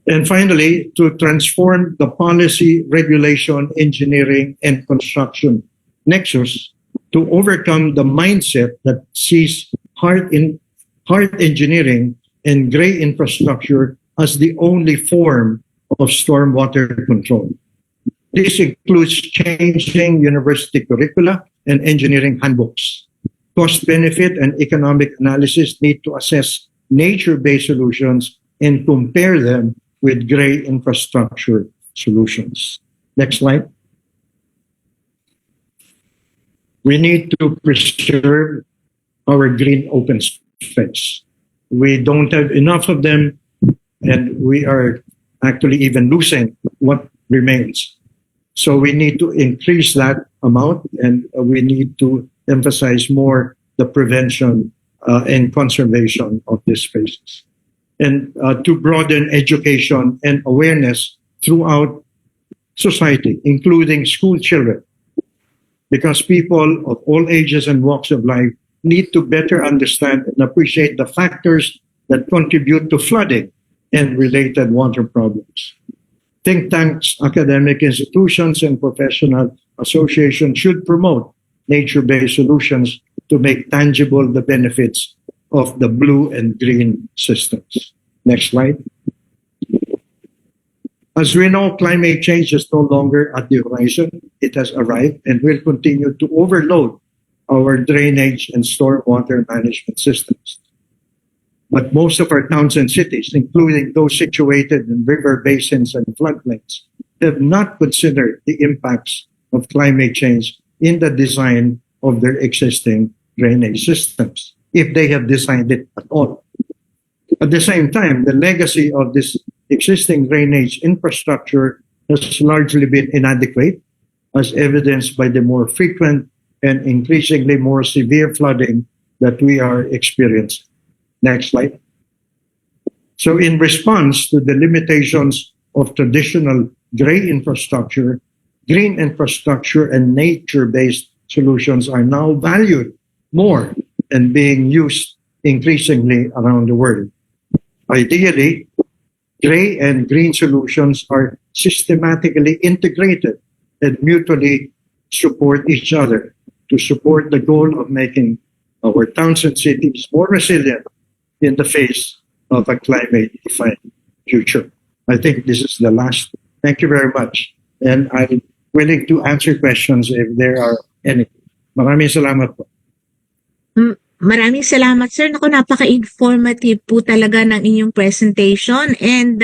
And finally, to transform the policy, regulation, engineering, and construction nexus to overcome the mindset that sees hard engineering and gray infrastructure as the only form of stormwater control. This includes changing university curricula and engineering handbooks. Cost benefit and economic analysis need to assess nature-based solutions and compare them with gray infrastructure solutions. Next slide. We need to preserve our green open space. We don't have enough of them, and we are actually even losing what remains. So we need to increase that amount, and we need to emphasize more the prevention and conservation of these spaces. And to broaden education and awareness throughout society, including school children, because people of all ages and walks of life need to better understand and appreciate the factors that contribute to flooding and related water problems. Think tanks, academic institutions, and professional associations should promote nature-based solutions to make tangible the benefits of the blue and green systems. Next slide. As we know, climate change is no longer at the horizon. It has arrived and will continue to overload our drainage and stormwater management systems. But most of our towns and cities, including those situated in river basins and floodplains, have not considered the impacts of climate change in the design of their existing drainage systems, if they have designed it at all. At the same time, the legacy of this existing drainage infrastructure has largely been inadequate, as evidenced by the more frequent and increasingly more severe flooding that we are experiencing. Next slide. So in response to the limitations of traditional green infrastructure and nature-based solutions are now valued more and being used increasingly around the world. Ideally, gray and green solutions are systematically integrated and mutually support each other to support the goal of making our towns and cities more resilient in the face of a climate-defined future. I think this is the last. Thank you very much. And I'm willing to answer questions if there are any. Maraming salamat po. Maraming salamat, sir. Naku, napaka-informative po talaga ng inyong presentation. And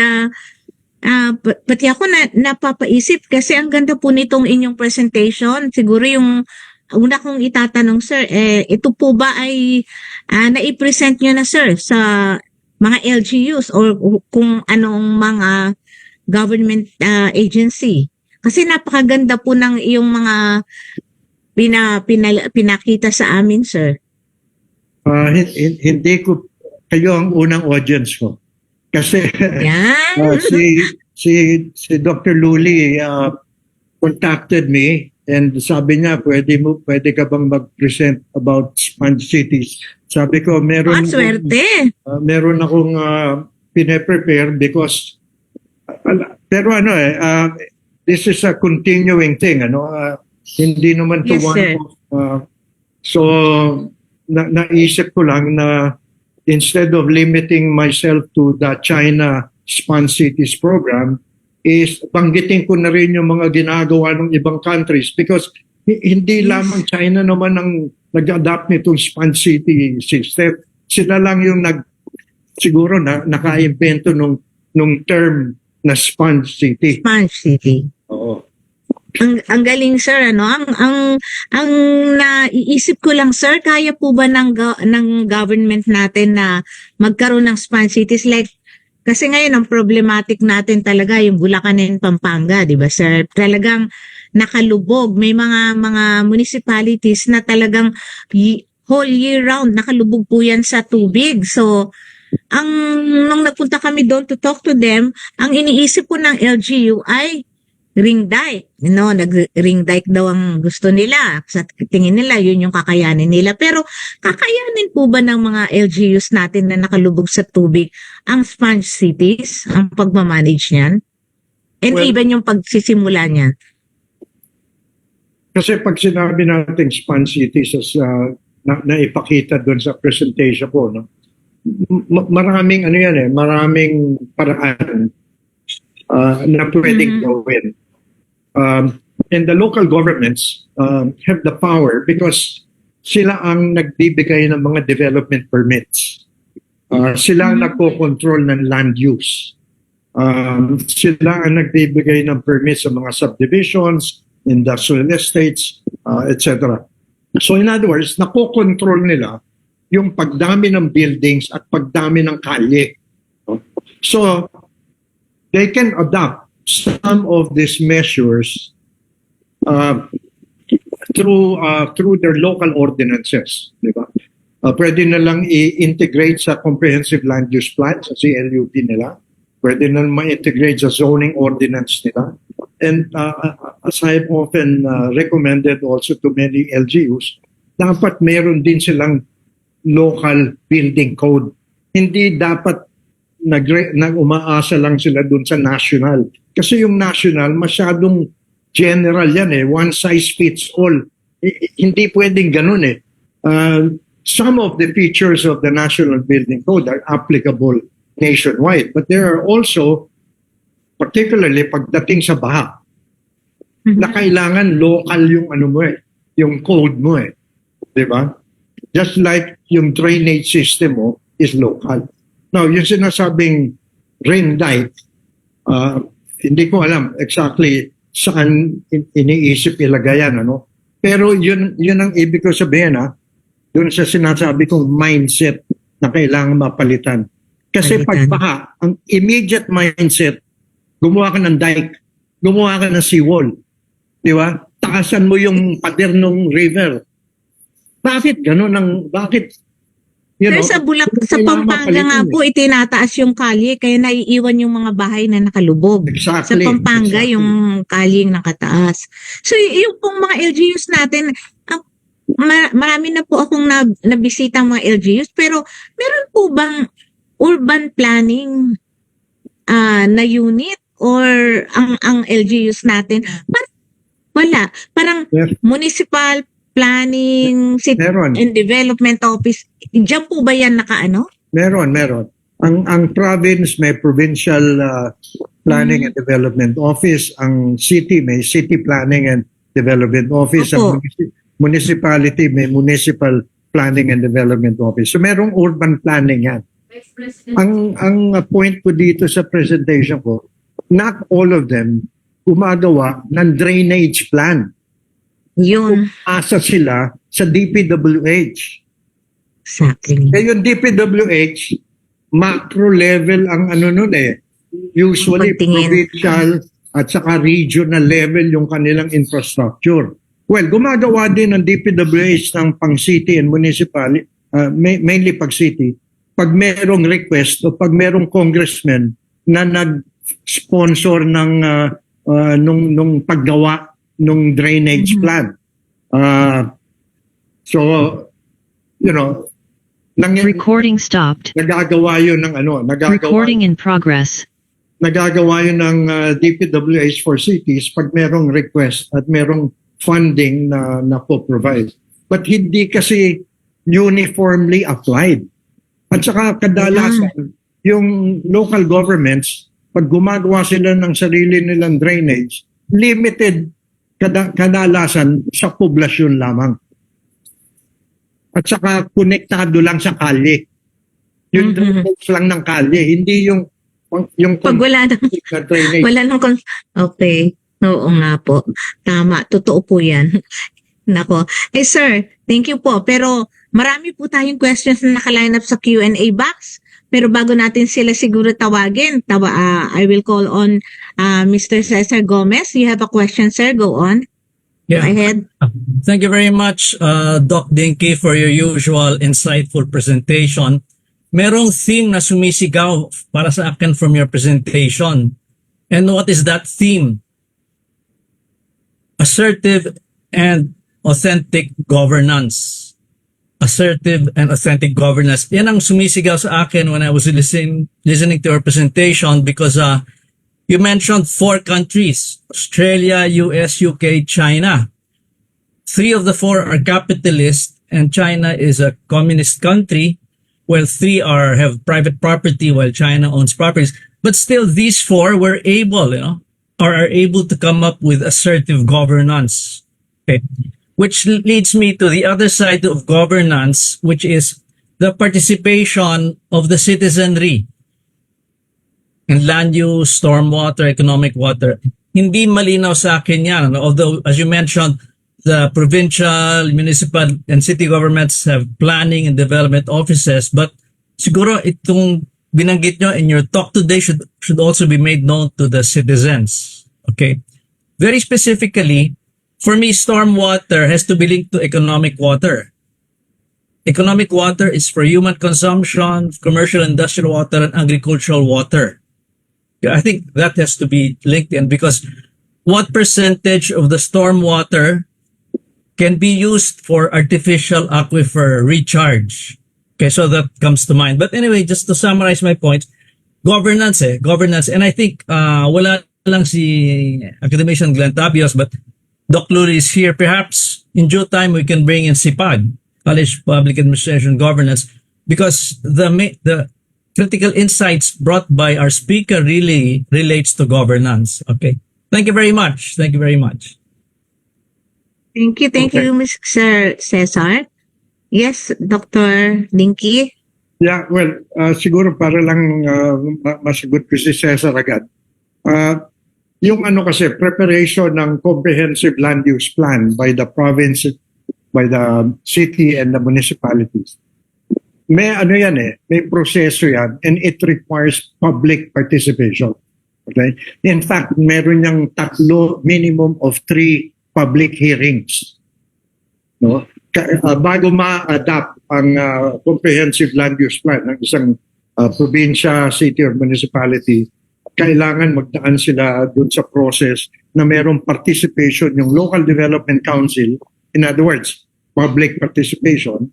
pati ako napapaisip kasi ang ganda po nitong inyong presentation. Siguro yung una kong itatanong, sir, ito po ba ay naipresent nyo na, sir, sa mga LGUs or kung anong mga government agency? Kasi napakaganda po ng iyong mga pinakita sa amin, sir. Hindi ko kayo ang unang audience ko. Kasi Yan. si Dr. Luli contacted me and sabi niya, pwede ka bang mag-present about sponge cities? Sabi ko, meron akong pine-prepare because pero this is a continuing thing, hindi naman to Yes, sir. so naisip ko lang na instead of limiting myself to the China Sponge Cities program, is banggitin ko na rin yung mga ginagawa ng ibang countries because hindi lamang China naman ang nag-adapt nitong Sponge City system. Sila lang yung siguro naka-invento nung term na Sponge City. Sponge City. Oo. Ang galing, sir, ang naiisip ko lang, sir, kaya po ba ng government natin na magkaroon ng sponge cities like kasi ngayon ang problematic natin talaga yung Bulacan and Pampanga, 'di ba, sir? Talagang nakalubog, may mga municipalities na talagang whole year round nakalubog po yan sa tubig. So nung nagpunta kami doon to talk to them, ang iniisip po ng LGU ay ring dike. Nag-ring dike daw ang gusto nila. Sa tingin nila, yun yung kakayanin nila. Pero kakayanin po ba ng mga LGUs natin na nakalubog sa tubig ang sponge cities, ang pagmamanage niyan? And Well, even yung pagsisimula niyan? Kasi pag sinabi natin sponge cities as naipakita doon sa presentation ko, maraming maraming paraan na pwedeng gawin. And the local governments have the power because sila ang nagbibigay ng mga development permits. Sila ang nagko-control ng land use. Sila ang nagbibigay ng permits sa mga subdivisions, industrial estates, etc. So in other words, nako-control nila yung pagdami ng buildings at pagdami ng kalye. So they can adopt some of these measures through their local ordinances, di ba? Pwede na lang i-integrate sa comprehensive land use plan sa CLUP nila. Pwede na ma-integrate sa zoning ordinance nila. And as I've often recommended also to many LGUs, dapat meron din silang local building code. Hindi dapat umaasa lang sila dun sa national. Kasi yung national, masyadong general yan one size fits all. Hindi pwedeng ganun Some of the features of the National Building Code are applicable nationwide. But there are also, particularly pagdating sa baha, na kailangan local yung yung code mo Diba? Just like yung drainage system mo is local. Now, yung sinasabing ring dike, hindi ko alam exactly saan iniisip ilagay yan, Pero yun ang ibig ko sabihin, doon sa sinasabi kong mindset na kailangan mapalitan. Kasi pag Palitan. baha, ang immediate mindset, gumawa ka ng dike, gumawa ka ng seawall. Di ba? Taasan mo yung pader ng river. Bakit gano'n? Bakit? You Pero know, sa kailangan Pampanga nga mapalitan po, itinataas yung kalye, kaya naiiwan yung mga bahay na nakalubog. Sa Exactly. Pampanga, exactly. yung kalyeng nakataas. So, yung pong mga LGUs natin, marami na po akong nabisita mga LGUs, pero meron po bang urban planning na unit or ang LGUs natin? Wala. Parang Yes. municipal planning, city Meron. and development office. Diyan po ba yan nakaano? Meron. Ang province may provincial planning and development office. Ang city may city planning and development office. Opo. Ang municipality may municipal planning and development office. So merong urban planning yan. Ang point ko dito sa presentation ko, not all of them gumagawa ng drainage plan. Yun. Asa sila sa DPWH. Exactly. Kaya yung DPWH, macro level ang ano nun eh. Usually Pagtingin. provincial at saka regional level yung kanilang infrastructure. Well, gumagawa din ng DPWH ng pang-city and municipal, mainly pag-city, pag merong request o pag merong congressman na nag-sponsor ng nung paggawa nung drainage plan. So, you know, Recording stopped. nagagawa yun ng Recording in progress. nagagawa yun ng DPWH for cities pag merong request at merong funding na po-provide. But hindi kasi uniformly applied. At saka kadalasan, yung local governments, pag gumagawa sila ng sarili nilang drainage, limited kadalasan sa poblasyon lamang. At saka konektado lang sa kalye. Yung drainage lang ng kalye, hindi yung Pag wala nang, na drainage. wala nang, okay. Oo nga po. Tama. Totoo po yan. Nako. Eh sir, thank you po. Pero marami po tayong questions na nakaline up sa Q&A box. Pero bago natin sila siguro tawagin, I will call on Mr. Cesar Gomez. You have a question, sir? Go on. Go Yeah. ahead. Thank you very much, Doc Dinky, for your usual insightful presentation. Merong theme na sumisigaw para sa akin from your presentation. And what is that theme? Assertive and authentic governance. Assertive and authentic governance. Yan ang sumisigaw sa akin when I was listening to your presentation because you mentioned 4 countries, Australia, US, UK, China. 3 of the 4 are capitalist and China is a communist country, while 3 have private property while China owns properties. But still these 4 were able, or are able to come up with assertive governance. Okay. Which leads me to the other side of governance, which is the participation of the citizenry in land use, stormwater, economic water. Hindi malinaw sa akin yan. Although, as you mentioned, the provincial, municipal, and city governments have planning and development offices. But siguro itong binanggit nyo in your talk today should also be made known to the citizens. Okay? Very specifically, for me, stormwater has to be linked to economic water. Economic water is for human consumption, commercial, industrial water, and agricultural water. I think that has to be linked in because what percentage of the stormwater can be used for artificial aquifer recharge? Okay, so that comes to mind. But anyway, just to summarize my points, governance. And I think wala lang si academician Glenn Tabios, but Doc Lurie is here. Perhaps in due time we can bring in CPAG, College Public Administration Governance, because the critical insights brought by our speaker really relates to governance. Okay. Thank you very much. Thank you very much. Thank you, Okay. Mr. Cesar. Yes, Dr. Dinky. Yeah, well, siguro para lang masagot ko si Cesar agad. Yung kasi, preparation ng comprehensive land use plan by the province, by the city and the municipalities. may ano yan may proseso yan and it requires public participation. Okay? In fact, meron niyang minimum of 3 public hearings. No? Bago ma-adapt ang comprehensive land use plan ng isang probinsya, city or municipality, kailangan magdaan sila dun sa process na merong participation yung local development council, in other words, public participation,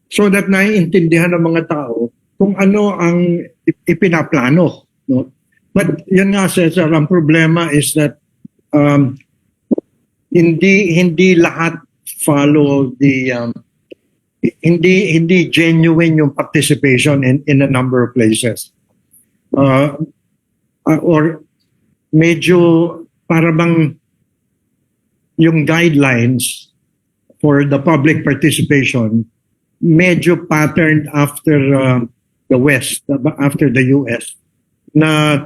so that naiintindihan ng mga tao kung ano ang ipinaplano. No? But yun nga, Cesar, ang problema is that hindi lahat follow the hindi genuine yung participation in a number of places. Or medyo para bang yung guidelines for the public participation medyo patterned after the West, after the US, na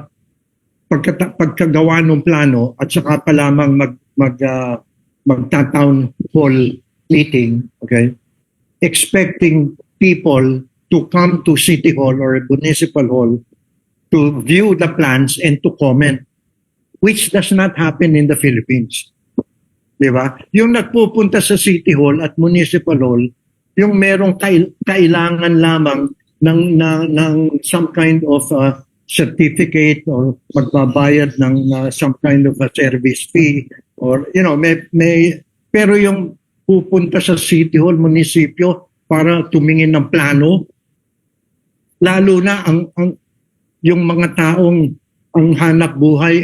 pagkagawa ng plano at saka pa lamang magta-town hall meeting, okay, expecting people to come to City Hall or Municipal Hall to view the plans and to comment, which does not happen in the Philippines. Diba? Yung nagpupunta sa City Hall at Municipal Hall, yung merong kailangan lamang ng some kind of certificate or magbabayad ng some kind of a service fee or may pero yung pupunta sa City Hall, munisipyo para tumingin ng plano, lalo na ang yung mga taong ang hanap buhay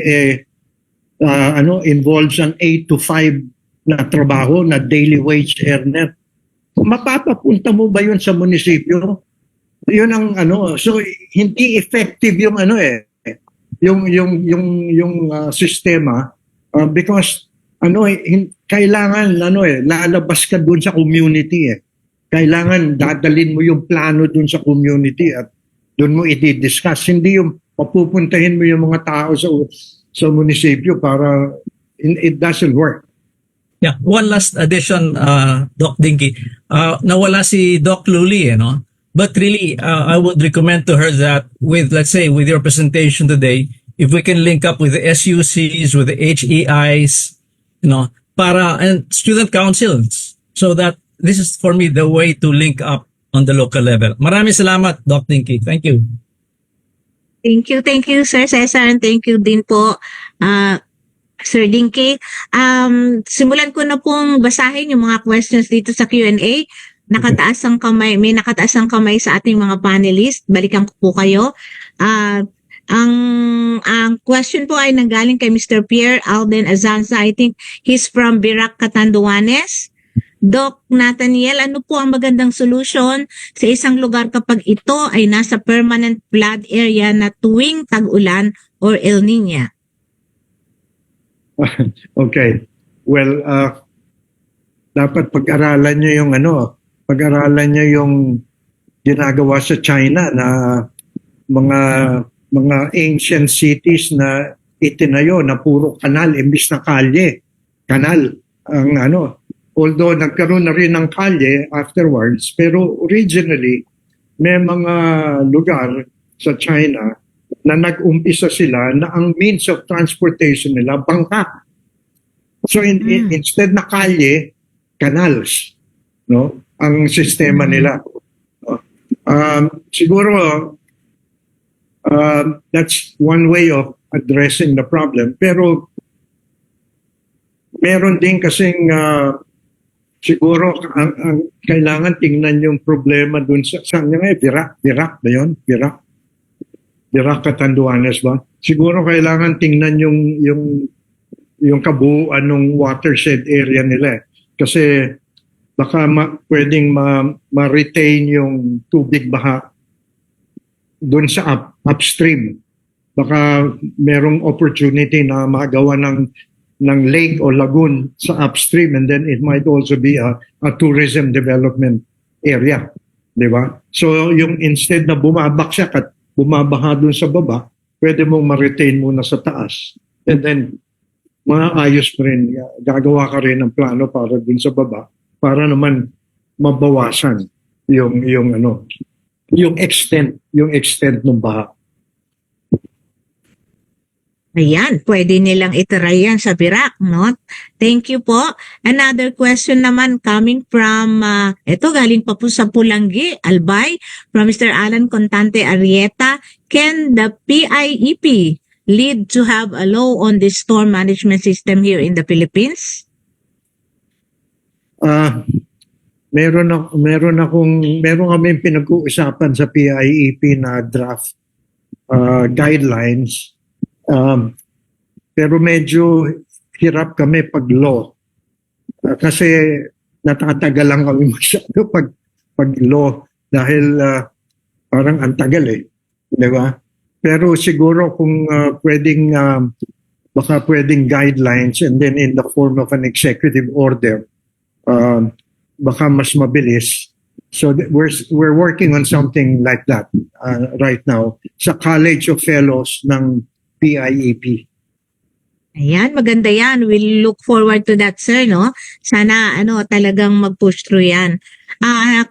involves an 8 to 5 na trabaho na daily wage earner. Mapapapunta mo ba yun sa munisipyo? Yun ang so hindi effective yung sistema because kailangan lalabas ka dun sa community Kailangan dadalin mo yung plano dun sa community at dun mo i-discuss. Hindi yung papupuntahin mo yung mga tao sa munisipyo para it doesn't work. Yeah, one last addition, Doc Dinky. Nawala si Doc Luli, no? But really, I would recommend to her that let's say, with your presentation today, if we can link up with the SUCs, with the HEIs, and student councils, so that this is for me the way to link up on the local level. Maraming salamat, Doc Dinky. Thank you. Thank you, Sir Cesar, and thank you din po, Sir Dinky. Simulan ko na pong basahin yung mga questions dito sa Q&A. May nakataas ang kamay sa ating mga panelists. Balikan ko po kayo. Ang question po ay nanggaling kay Mr. Pierre Alden Azanza. I think he's from Birac, Catanduanes. Doc Nathaniel, ano po ang magandang solution sa isang lugar kapag ito ay nasa permanent flood area na tuwing tag-ulan or El Niño? Okay. Well, dapat pag-aralan niyo yung ginagawa sa China na mga ancient cities na itinayo na puro kanal imbis na kalye. Kanal ang although nagkaroon na rin ng kalye afterwards, pero originally may mga lugar sa China na nag-umpisa sila na ang means of transportation nila bangka. So instead na kalye, canals, no? Ang sistema nila. Siguro that's one way of addressing the problem. Pero meron din kasing siguro ang kailangan tingnan yung problema dun sa Birac ba yun? Birac Catanduanes ba? Siguro kailangan tingnan yung kabuuan ng watershed area nila. Kasi baka pwedeng ma-retain yung tubig baha dun sa upstream. Baka merong opportunity na magawa ng lake o lagoon sa upstream, and then it might also be a tourism development area, di ba? So yung instead na bumabaksak at bumabaha dun sa baba, pwede mong ma-retain muna sa taas, and then maayos pa rin, gagawa ka rin ng plano para dun sa baba para naman mabawasan yung yung extent ng baha. Ayan, pwede nilang itry yan sa Birak, no? Thank you po. Another question naman coming from, ito galing pa po sa Pulangi, Albay, from Mr. Alan Contante Arrieta. Can the PIEP lead to have a law on the storm management system here in the Philippines? Meron kami pinag-uusapan sa PIEP na draft guidelines. Pero medyo hirap kami pag law. Kasi natatagal lang kami masyado pag law dahil parang ang tagal eh. Di ba? Pero siguro kung baka pwedeng guidelines and then in the form of an executive order, baka mas mabilis. So we're working on something like that right now sa College of Fellows ng PIEP. Ayan, maganda yan. We'll look forward to that, sir, no? Sana, talagang mag-push through yan.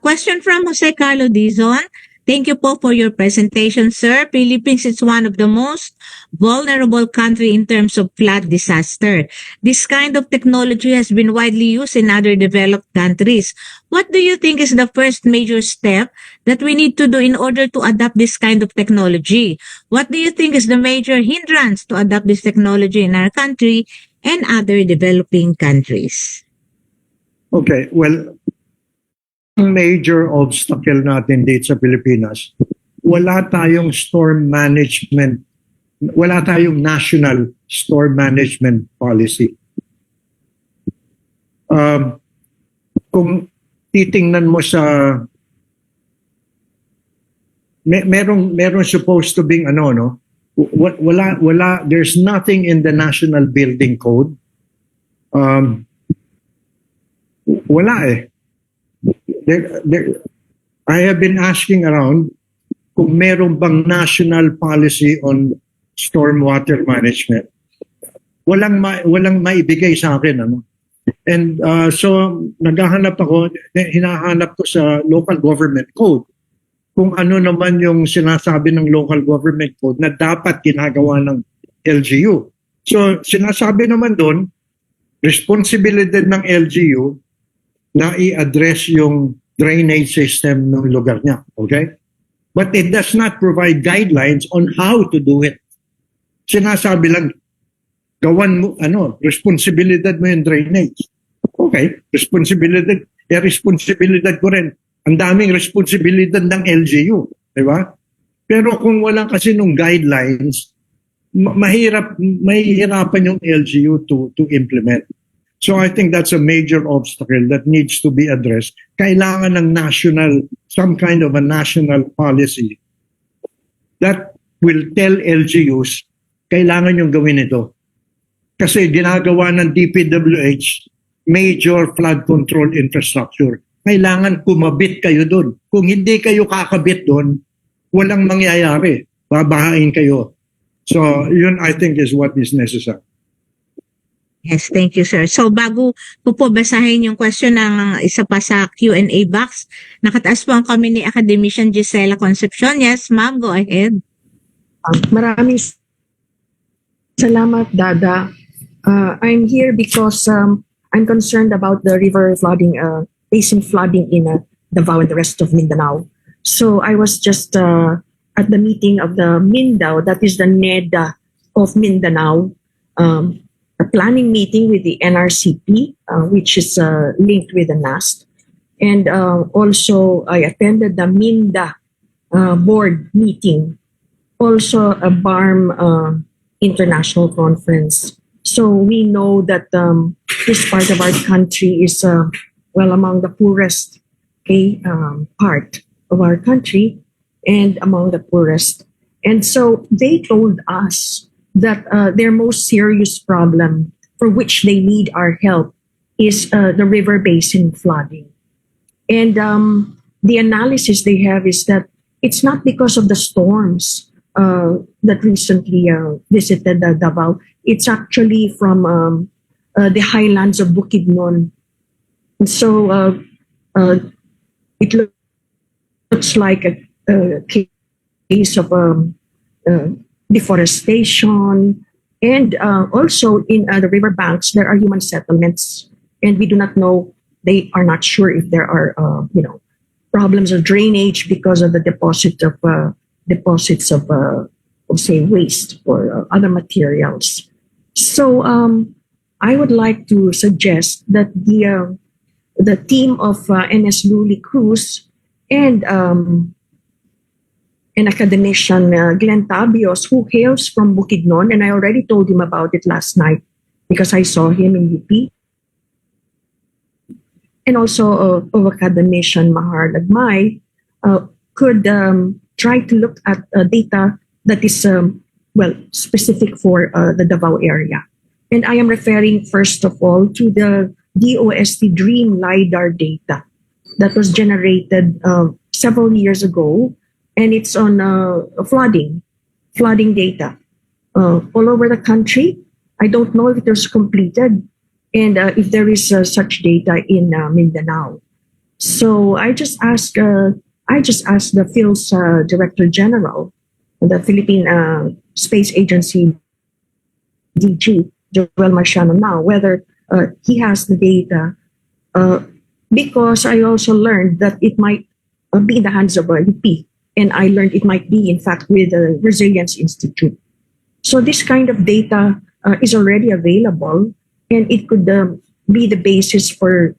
Question from Jose Carlo Dizon. Thank you po for your presentation, sir. Philippines is one of the most vulnerable country in terms of flood disaster. This kind of technology has been widely used in other developed countries. What do you think is the first major step that we need to do in order to adopt this kind of technology? What do you think is the major hindrance to adopt this technology in our country and other developing countries? Okay, well, ang major obstacle natin dito sa Pilipinas, wala tayong national storm management policy. Kung titingnan mo sa merong supposed to be there's nothing in the National Building Code. Wala eh. I have been asking around kung meron bang national policy on stormwater management. Walang maibigay sa akin. And so hinahanap ko sa local government code kung ano naman yung sinasabi ng local government code na dapat ginagawa ng LGU. So sinasabi naman doon, responsibility ng LGU na i-address yung drainage system ng lugar niya. Okay? But it does not provide guidelines on how to do it. Sinasabi lang, gawan mo, responsibilidad mo yung drainage. Okay, responsibilidad ko rin. Ang daming responsibilidad ng LGU. Di ba? Pero kung wala kasi nung guidelines, mahihirapan yung LGU to implement. So I think that's a major obstacle that needs to be addressed. Kailangan ng some kind of a national policy that will tell LGUs, kailangan yung gawin ito. Kasi ginagawa ng DPWH, major flood control infrastructure. Kailangan kumabit kayo doon. Kung hindi kayo kakabit doon, walang mangyayari. Babahain kayo. So yun I think is what is necessary. Yes, thank you, sir. So, bago ko po basahin yung question ng isa pa sa Q&A box, nakataas po ang kami ni Academician Gisela Concepcion. Yes, ma'am, go ahead. Maraming salamat, Dada. I'm here because I'm concerned about the river flooding, basin flooding in Davao and the rest of Mindanao. So, I was just at the meeting of the MINDAO, that is the NEDA of Mindanao, a planning meeting with the NRCP, which is linked with the NAST. And also, I attended the MINDA board meeting, also a BARM international conference. So we know that this part of our country is, among the poorest part of our country and among the poorest. And so they told us that their most serious problem for which they need our help is the river basin flooding. And the analysis they have is that it's not because of the storms that recently visited Davao. It's actually from the highlands of Bukidnon. And so it looks like case of deforestation, and also in the riverbanks there are human settlements, and we do not know. They are not sure if there are problems of drainage because of the deposits of say waste or other materials. So I would like to suggest that the team of NS Luli Cruz and an academician, Glenn Tabios, who hails from Bukidnon, and I already told him about it last night because I saw him in UP, and also of academician Mahar Lagmay, could try to look at data that is specific for the Davao area. And I am referring first of all to the DOST DREAM LiDAR data that was generated several years ago, and it's on flooding data all over the country. I don't know if it was completed and if there is such data in Mindanao. So I just asked the Phil's Director General, the Philippine Space Agency DG, Joel Marciano, now whether he has the data, because I also learned that it might be in the hands of UP, and I learned it might be in fact with the Resilience Institute. So this kind of data is already available, and it could be the basis for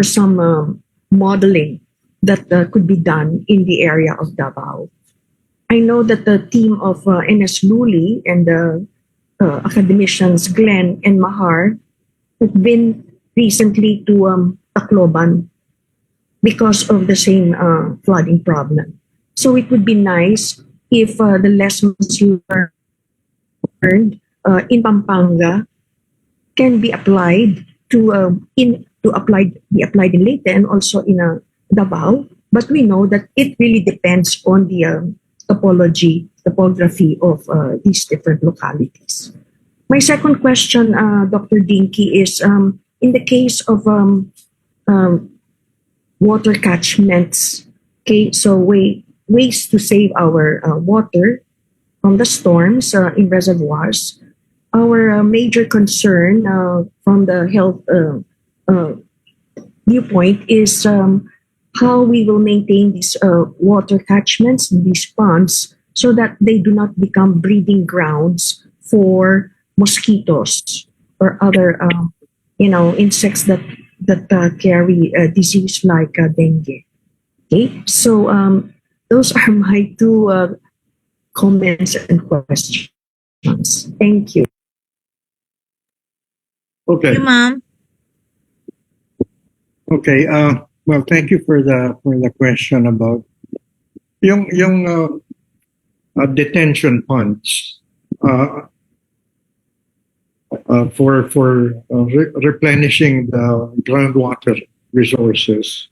some modeling that could be done in the area of Davao. I know that the team of NS Luli and the academicians Glenn and Mahar have been recently to Tacloban because of the same flooding problem. So it would be nice if the lessons learned in Pampanga can be applied be applied in Leyte and also in Davao. But we know that it really depends on the topography of these different localities. My second question, Dr. Dinky, is in the case of water catchments, okay, so ways to save our water from the storms in reservoirs. Our major concern from the health viewpoint is how we will maintain these water catchments, these ponds, so that they do not become breeding grounds for mosquitoes or other insects that carry a disease like dengue. Okay, so those are my two comments and questions. Thank you. Okay. Thank you, ma'am. Okay. Well, thank you for the question about yung detention ponds for replenishing the groundwater resources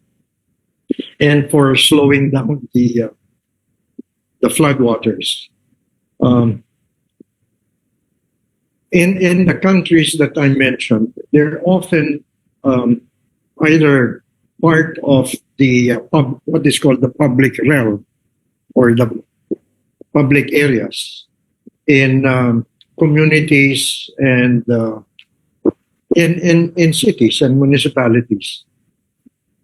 and for slowing down the floodwaters. In the countries that I mentioned, they're often either part of the what is called the public realm or the public areas in communities and in cities and municipalities.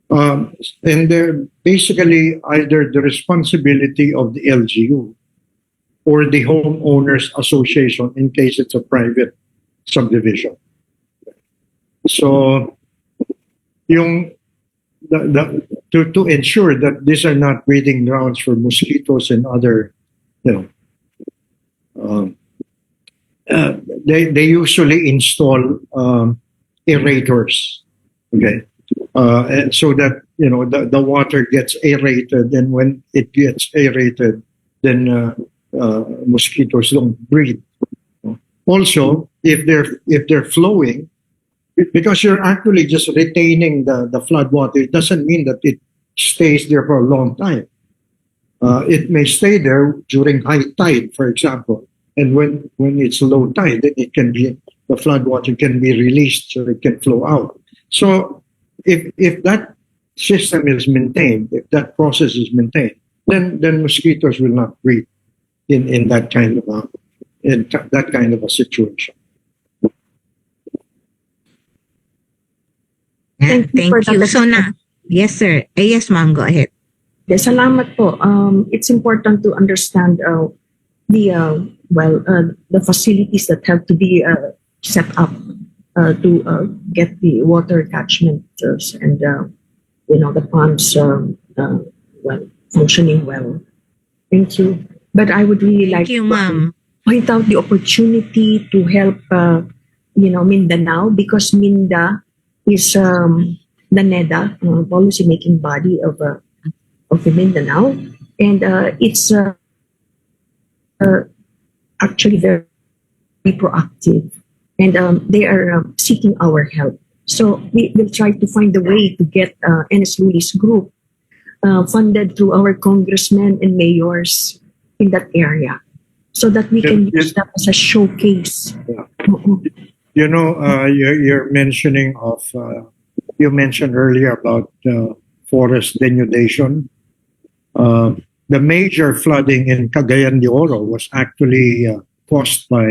And they're basically either the responsibility of the LGU or the homeowners association in case it's a private subdivision. So to ensure that these are not breeding grounds for mosquitoes and other, they usually install aerators, okay, and so that the water gets aerated, and when it gets aerated, then mosquitoes don't breed. Also, if they're flowing, because you're actually just retaining the flood water, it doesn't mean that it stays there for a long time. It may stay there during high tide, for example, and when it's low tide, then the flood water can be released so it can flow out. So if that system is maintained, if that process is maintained, then mosquitoes will not breed in that kind of a situation. Yeah, Thank you for thank you. that. So yes, sir. Yes, ma'am, go ahead. Salamat po. It's important to understand the facilities that have to be set up to get the water catchment and the ponds functioning well. Thank you. But I would really like Thank you, to ma'am. point out the opportunity to help Mindanao, because Minda is the NEDA, policy-making body of the Mindanao, and it's actually very proactive, and they are seeking our help. So we will try to find a way to get Enes Lulis Group funded through our congressmen and mayors in that area, so that we can use that as a showcase. Yeah. Oo. You know, you're mentioning of, you mentioned earlier about forest denudation. The major flooding in Cagayan de Oro was actually caused by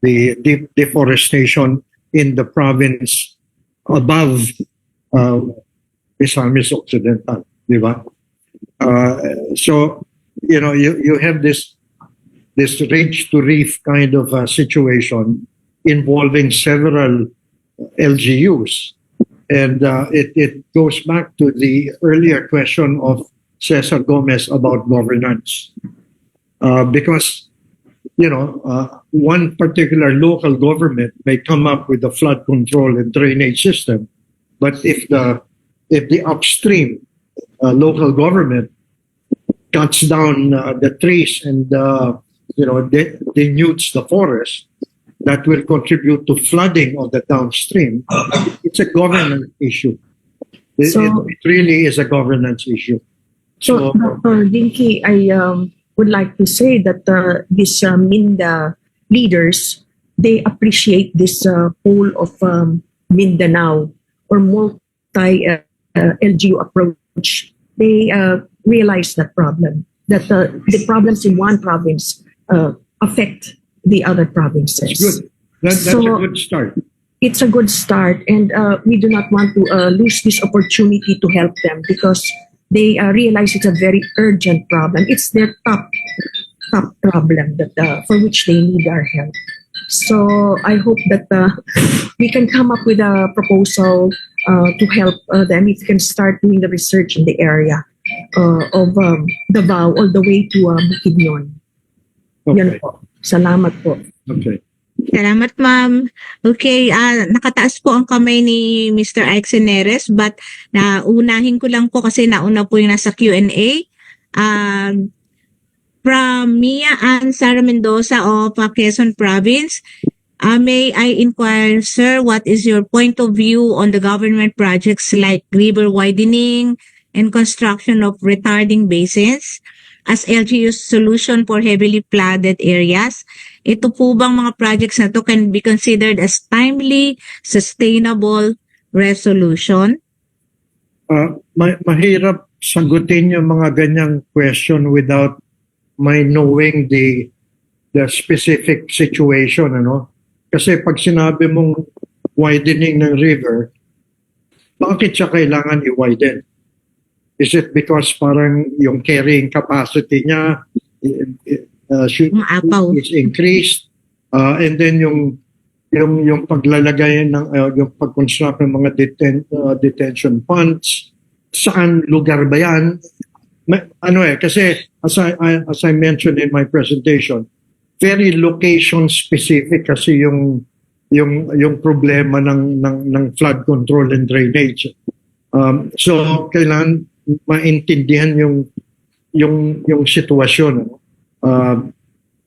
the deforestation in the province above Misamis Occidental, di ba? So, you have this ridge to reef kind of situation involving several LGUs. And it goes back to the earlier question of Cesar Gomez about governance. Because, one particular local government may come up with a flood control and drainage system, but if the upstream local government cuts down the trees and denudes the forest, that will contribute to flooding of the downstream. It's a governance issue. It really is a governance issue. So, Dr. Dinky, I would like to say that these Minda leaders, they appreciate this whole of Mindanao or multi-LGU approach. They realize that problem, that the problems in one province affect the other provinces. It's good. That's a good start. It's a good start, and we do not want to lose this opportunity to help them, because they realize it's a very urgent problem. It's their top problem that for which they need our help. So I hope that we can come up with a proposal to help them. If we can start doing the research in the area of Davao all the way to Bukidnon. Yan Okay. po. Salamat po. Okay. Salamat, ma'am. Okay, nakataas po ang kamay ni Mr. Aixeneres, but unahin ko lang po kasi nauna po yung nasa Q&A. From Mia Ann Sara Mendoza of Quezon Province, may I inquire, sir, what is your point of view on the government projects like river widening and construction of retarding basins as LGU's solution for heavily flooded areas? Ito po bang mga projects na to can be considered as timely, sustainable resolution? Mahirap sagutin yung mga ganyang question without my knowing the specific situation, Kasi pag sinabi mong widening ng river, bakit siya kailangan i-widen? Is it because parang yung carrying capacity niya Maapaw. is increased, and then yung paglalagay ng yung pag-construct ng mga detention ponds, saan lugar ba yan? Kasi as I mentioned in my presentation, very location specific kasi yung problema ng flood control and drainage. So kailangan maintindihan yung sitwasyon.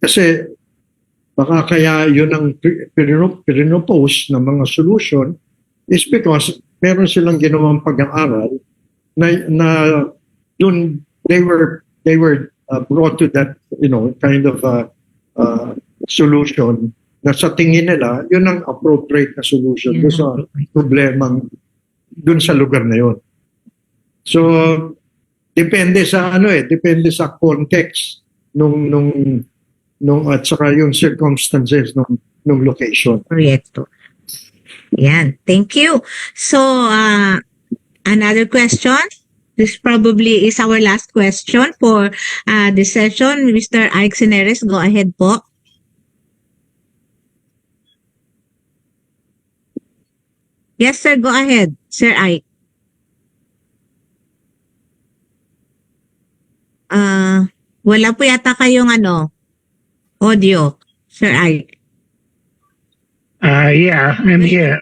Kasi baka kaya yun ang pinopose ng mga solution is because meron silang ginawang pag-aaral na dun they were brought to that kind of solution na sa tingin nila yun ang appropriate na solution dun sa problemang dun sa lugar na yun. So Depende sa ano depende sa context nung at saka yung circumstances nung location. proyekto. Yan. Thank you. So, another question? This probably is our last question for this session. Mr. Ike Cineres, go ahead po. Yes, sir. Go ahead, Sir Ike. Wala po yata kayong audio, Sir Ike. Yeah, I'm here.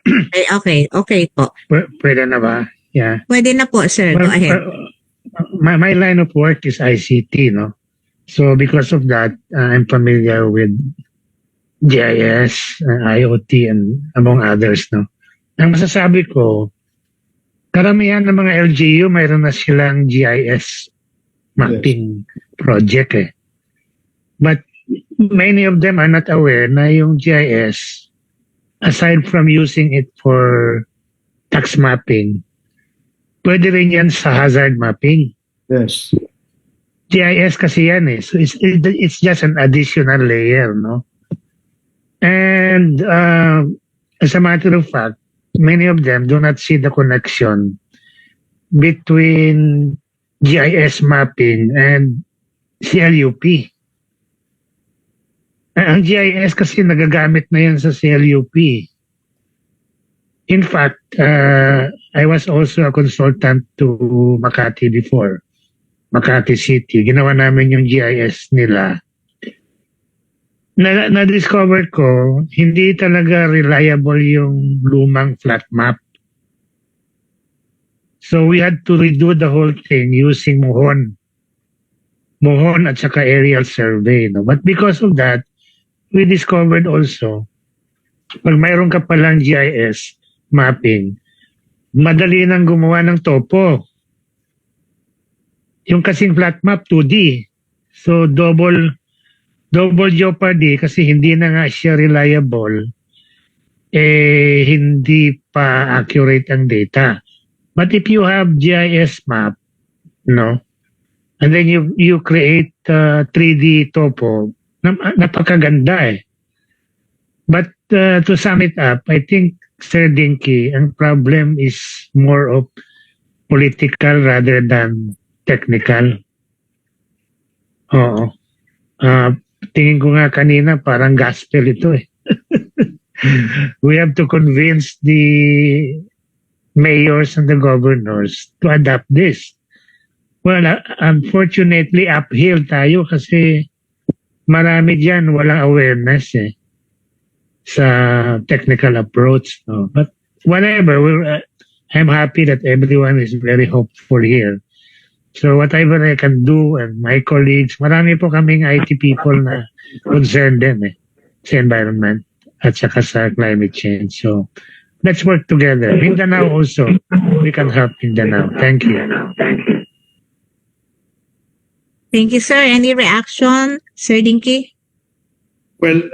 Okay po. Pwede na ba? Yeah. Pwede na po, sir. Go ahead. My line of work is ICT, no? So because of that, I'm familiar with GIS, IoT, and among others, no? Ang masasabi ko, karamihan ng mga LGU, mayroon na silang GIS mapping project, eh. But many of them are not aware na yung GIS, aside from using it for tax mapping, pwede rin yan sa hazard mapping. Yes. GIS kasi yan eh. So it's just an additional layer, no? And as a matter of fact, many of them do not see the connection between GIS mapping and CLUP. Ang GIS kasi nagagamit na yan sa CLUP. In fact, I was also a consultant to Makati before. Makati City. Ginawa namin yung GIS nila. Na-discover ko, hindi talaga reliable yung lumang flat map. So we had to redo the whole thing using Mohon at saka aerial survey. No? But because of that, we discovered also, pag mayroon ka palang GIS mapping, madali nang gumawa ng topo. Yung kasing flat map, 2D. So double jeopardy kasi hindi na nga siya reliable, hindi pa accurate ang data. But if you have GIS map, no, and then you create 3D topo, napakaganda eh. But to sum it up, I think, Sir Dinky, ang problem is more of political rather than technical. Oo. Tingin ko nga kanina parang gospel ito eh. We have to convince the mayors and the governors to adopt this. Well, unfortunately, uphill tayo kasi marami dyan walang awareness eh sa technical approach. No? But whatever, I'm happy that everyone is very hopeful here. So whatever I can do, and my colleagues, marami po kaming IT people na concerned din eh, sa environment at saka sa climate change. So let's work together. Mindanao also, we can help Mindanao. Thank you. Thank you, sir. Any reaction, Sir Dinky? Well,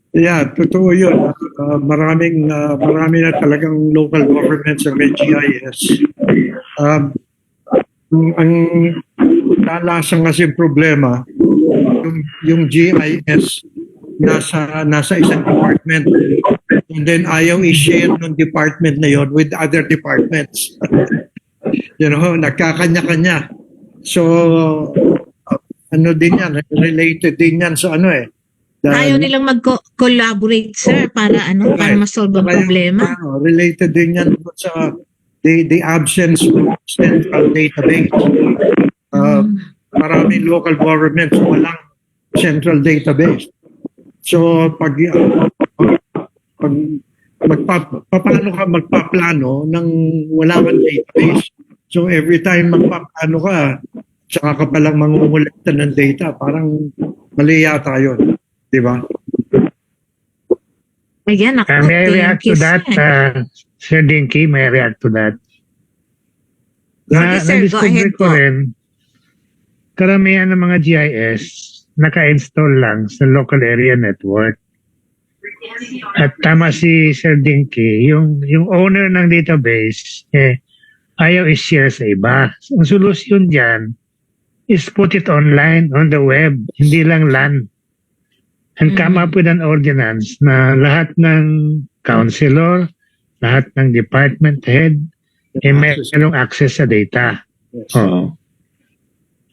yeah, totoo yun. Marami na talagang local governments ang may GIS. Ang talasang kasi problema, yung GIS nasa isang department, and then ayaw i-share ng department na yon with other departments. Nagkakanya-kanya. So, ano din yan, related din yan sa Ayaw nilang mag-collaborate, sir, para para ma-solve ang problema. Related din yan sa the absence of central database. Maraming local governments walang central database. So paano ka magpaplano ng wala kang database? So every time magpaplano ka, tsaka ka palang mangungulekta ng data, parang mali yata yun. Di ba? Ayan, ako. May I react to that, Sir Dinky? May I react to that? Yes, sir. Go ahead ko po. rin, karamihan ng mga GIS naka-install lang sa local area network. At tama si Sir Dinky, yung owner ng database, ayaw i-share sa iba. So, ang solusyon dyan is put it online on the web, hindi lang LAN. And come up with an ordinance na lahat ng councilor, lahat ng department head, merong access sa data. Yes. Oo.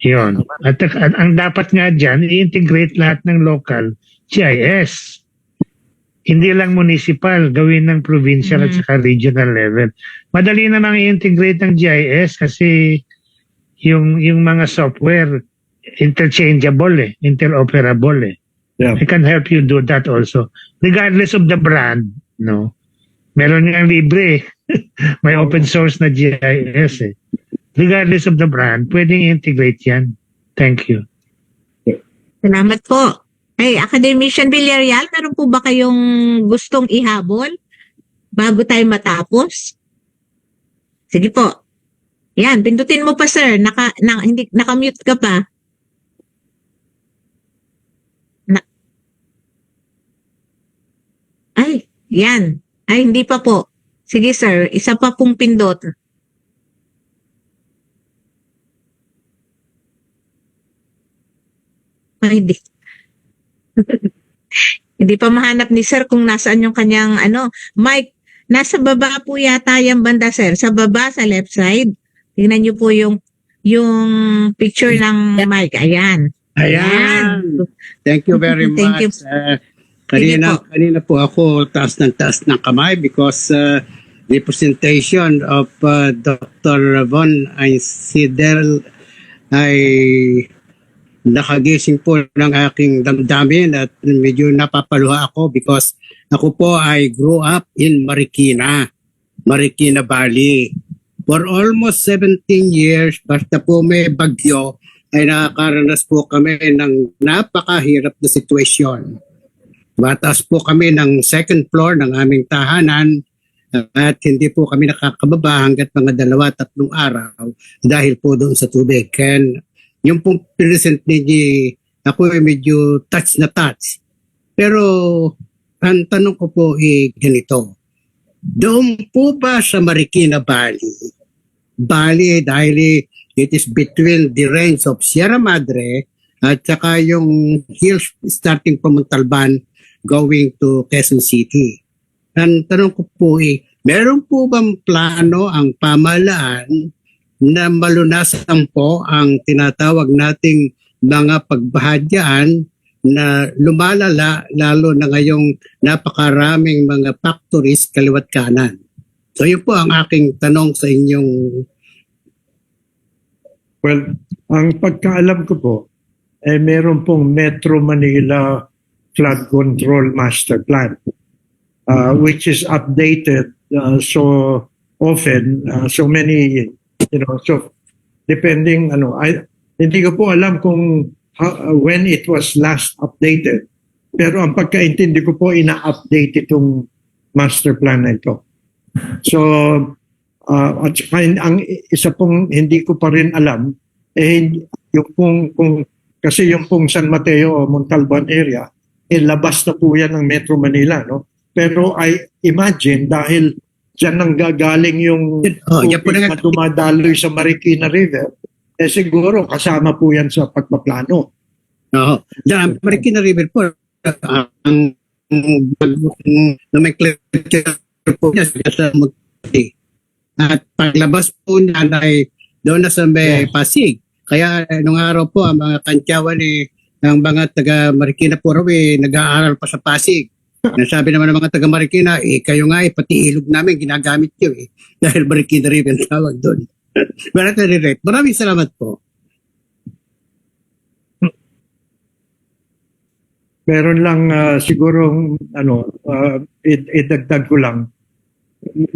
Yun. At ang dapat nga dyan, i-integrate lahat ng local GIS. Hindi lang municipal, gawin ng provincial at saka regional level. Madali namang i-integrate ng GIS kasi yung mga software interchangeable interoperable Yeah. I can help you do that also. Regardless of the brand, no? Meron nga libre. May open source na GIS Regardless of the brand, pwedeng integrate yan. Thank you. Salamat po. Hey, Academician Villarreal, meron po ba kayong gustong ihabol bago tayo matapos? Sige po. Yan, pindutin mo pa sir. Naka-mute ka pa. Ay, yan. Ay, hindi pa po. Sige sir, isa pa pong pindot. Ay, hindi. Hindi pa mahanap ni sir kung nasaan yung kanyang mic. Nasa baba po yata yung banda sir. Sa baba, sa left side. Tingnan niyo po yung picture ng mic. Ayan. Ayan. Thank you very much. Thank you. Kanina po ako taas ng kamay because the presentation of Dr. Von Einsiedel ay nakagising po ng aking damdamin at medyo napapaluha ako because ako po ay grew up in Marikina Valley. For almost 17 years, basta po may bagyo, ay nakakaranas po kami ng napakahirap na sitwasyon. Mataas po kami ng second floor ng aming tahanan at hindi po kami nakakababa hanggat mga 2-3 araw dahil po doon sa tubig. And yung pong present ninyo, ako ay medyo touch. Pero ang tanong ko po ay ganito. Doon po ba sa Marikina Valley dahil it is between the range of Sierra Madre at saka yung hills starting from Montalban going to Quezon City. Ang tanong ko po meron po bang plano ang pamahalaan na malunasan po ang tinatawag nating mga pagbahagyaan na lumalala lalo na ngayong napakaraming mga factories kaliwat kanan. So yun po ang aking tanong sa inyong. Well, ang pagkaalam ko po, meron pong Metro Manila Flood Control Master Plan, which is updated so often, so many, so depending, hindi ko po alam kung when it was last updated. Pero ang pagkaintindi ko po, ina-update itong master plan na ito. So, at saka ang isa pong hindi ko pa rin alam, yung kasi yung pong San Mateo, Montalban area, labas na po yan ng Metro Manila, no? Pero I imagine dahil dyan nang gagaling yung tubig na dumadaloy sa Marikina River, siguro kasama po yan sa pagpaplano. Diyan, Marikina River po, ang nomenclature po niya sa Muti. At paglabas po niya ay doon na sa may Pasig. Kaya nung araw po, ang mga kantyawan ng mga taga Marikina po raw nag-aaral pa sa Pasig. Nasabi naman ng mga taga Marikina, kayo nga pati ilog namin ginagamit nyo dahil Marikina River tawag doon. Maraming salamat po. Meron lang siguro idagdag ko lang.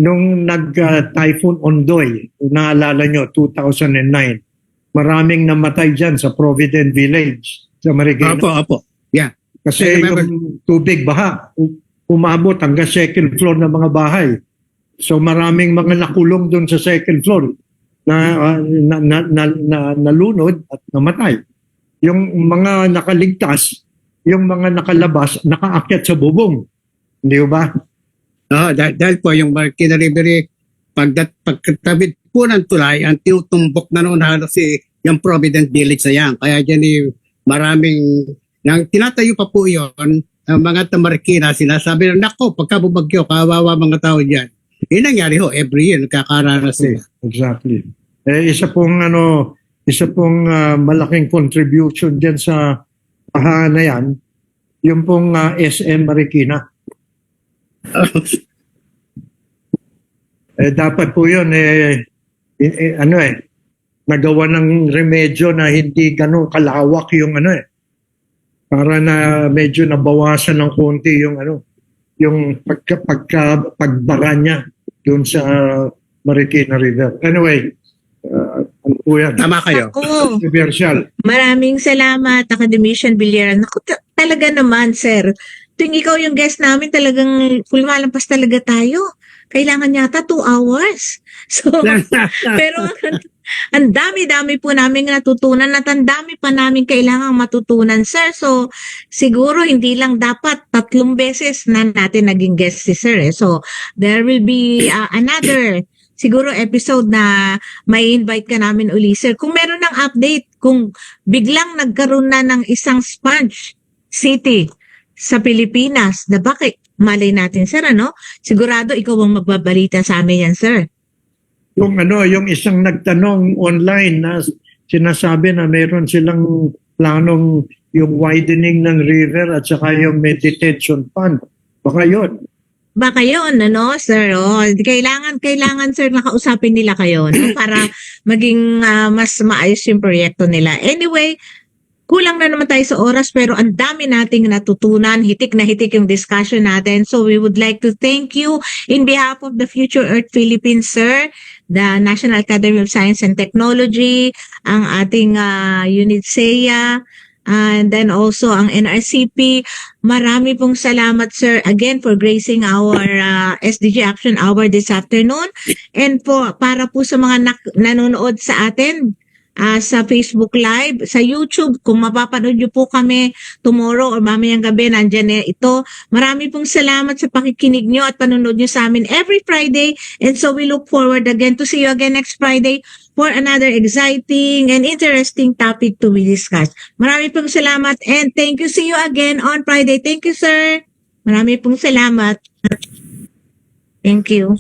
Nung nag-typhoon Ondoy, naalala nyo, 2009, maraming namatay dyan sa Provident Village sa Marikina. Opo. Yeah. Kasi yung tubig baha, umabot hanggang second floor ng mga bahay. So maraming mga nakulong doon sa second floor na nalunod at namatay. Yung mga nakaligtas, yung mga nakalabas, nakaakyat sa bubong. Hindi ba? Dahil po yung Marikina River, pagkatawid po ng tulay, ang tinutumbok na noon halos yung Provident Village na yan. Kaya dyan maraming, nang tinatayo pa po yun, ang mga tamarikina, sinasabi na, nako, pagka bumagyo, kawawa mga tao dyan. Yun nangyari ho, every year, nagkakaranas sila. Exactly. Isa pong malaking contribution diyan sa baha na yan, yung pong SM Marikina. Dapat po yun nagawa ng remedyo na hindi ganun kalawak yung para na medyo nabawasan ng konti yung pagbara niya doon sa Marikina River. Anyway, ano po yan? Tama kayo. Ako, Controversial. maraming salamat, Academician Villar. Naku, talaga naman, sir. Tuwing ikaw yung guest namin, talagang lumalampas talaga tayo. Kailangan yata 2 hours. So, pero ang dami-dami po namin natutunan at ang dami pa namin kailangang matutunan, sir. So, siguro hindi lang dapat 3 beses na natin naging guest si sir. So, there will be another siguro episode na may invite ka namin uli, sir. Kung meron ng update, kung biglang nagkaroon na ng isang sponge city sa Pilipinas, na bakit? Malay natin, sir, Sigurado ikaw ang magbabalita sa amin yan, sir. Yung isang nagtanong online na sinasabi na meron silang planong yung widening ng river at saka yung detention pond. Baka yun. Baka yun, sir? Kailangan, sir, nakausapin nila kayo, para maging mas maayos yung proyekto nila. Anyway, kulang na naman tayo sa oras pero ang dami nating natutunan, hitik na hitik yung discussion natin. So we would like to thank you in behalf of the Future Earth Philippines, sir, the National Academy of Science and Technology, ang ating unit SEA, and then also ang NRCP. Marami pong salamat, sir, again for gracing our SDG Action Hour this afternoon. And para po sa mga nanonood sa atin, sa Facebook Live, sa YouTube, kung mapapanood nyo po kami tomorrow or mamayang gabi, nandyan ito. Marami pong salamat sa pakikinig nyo at panonood nyo sa amin every Friday. And so we look forward again to see you again next Friday for another exciting and interesting topic to be discussed. Marami pong salamat and thank you. See you again on Friday. Thank you, sir. Marami pong salamat. Thank you.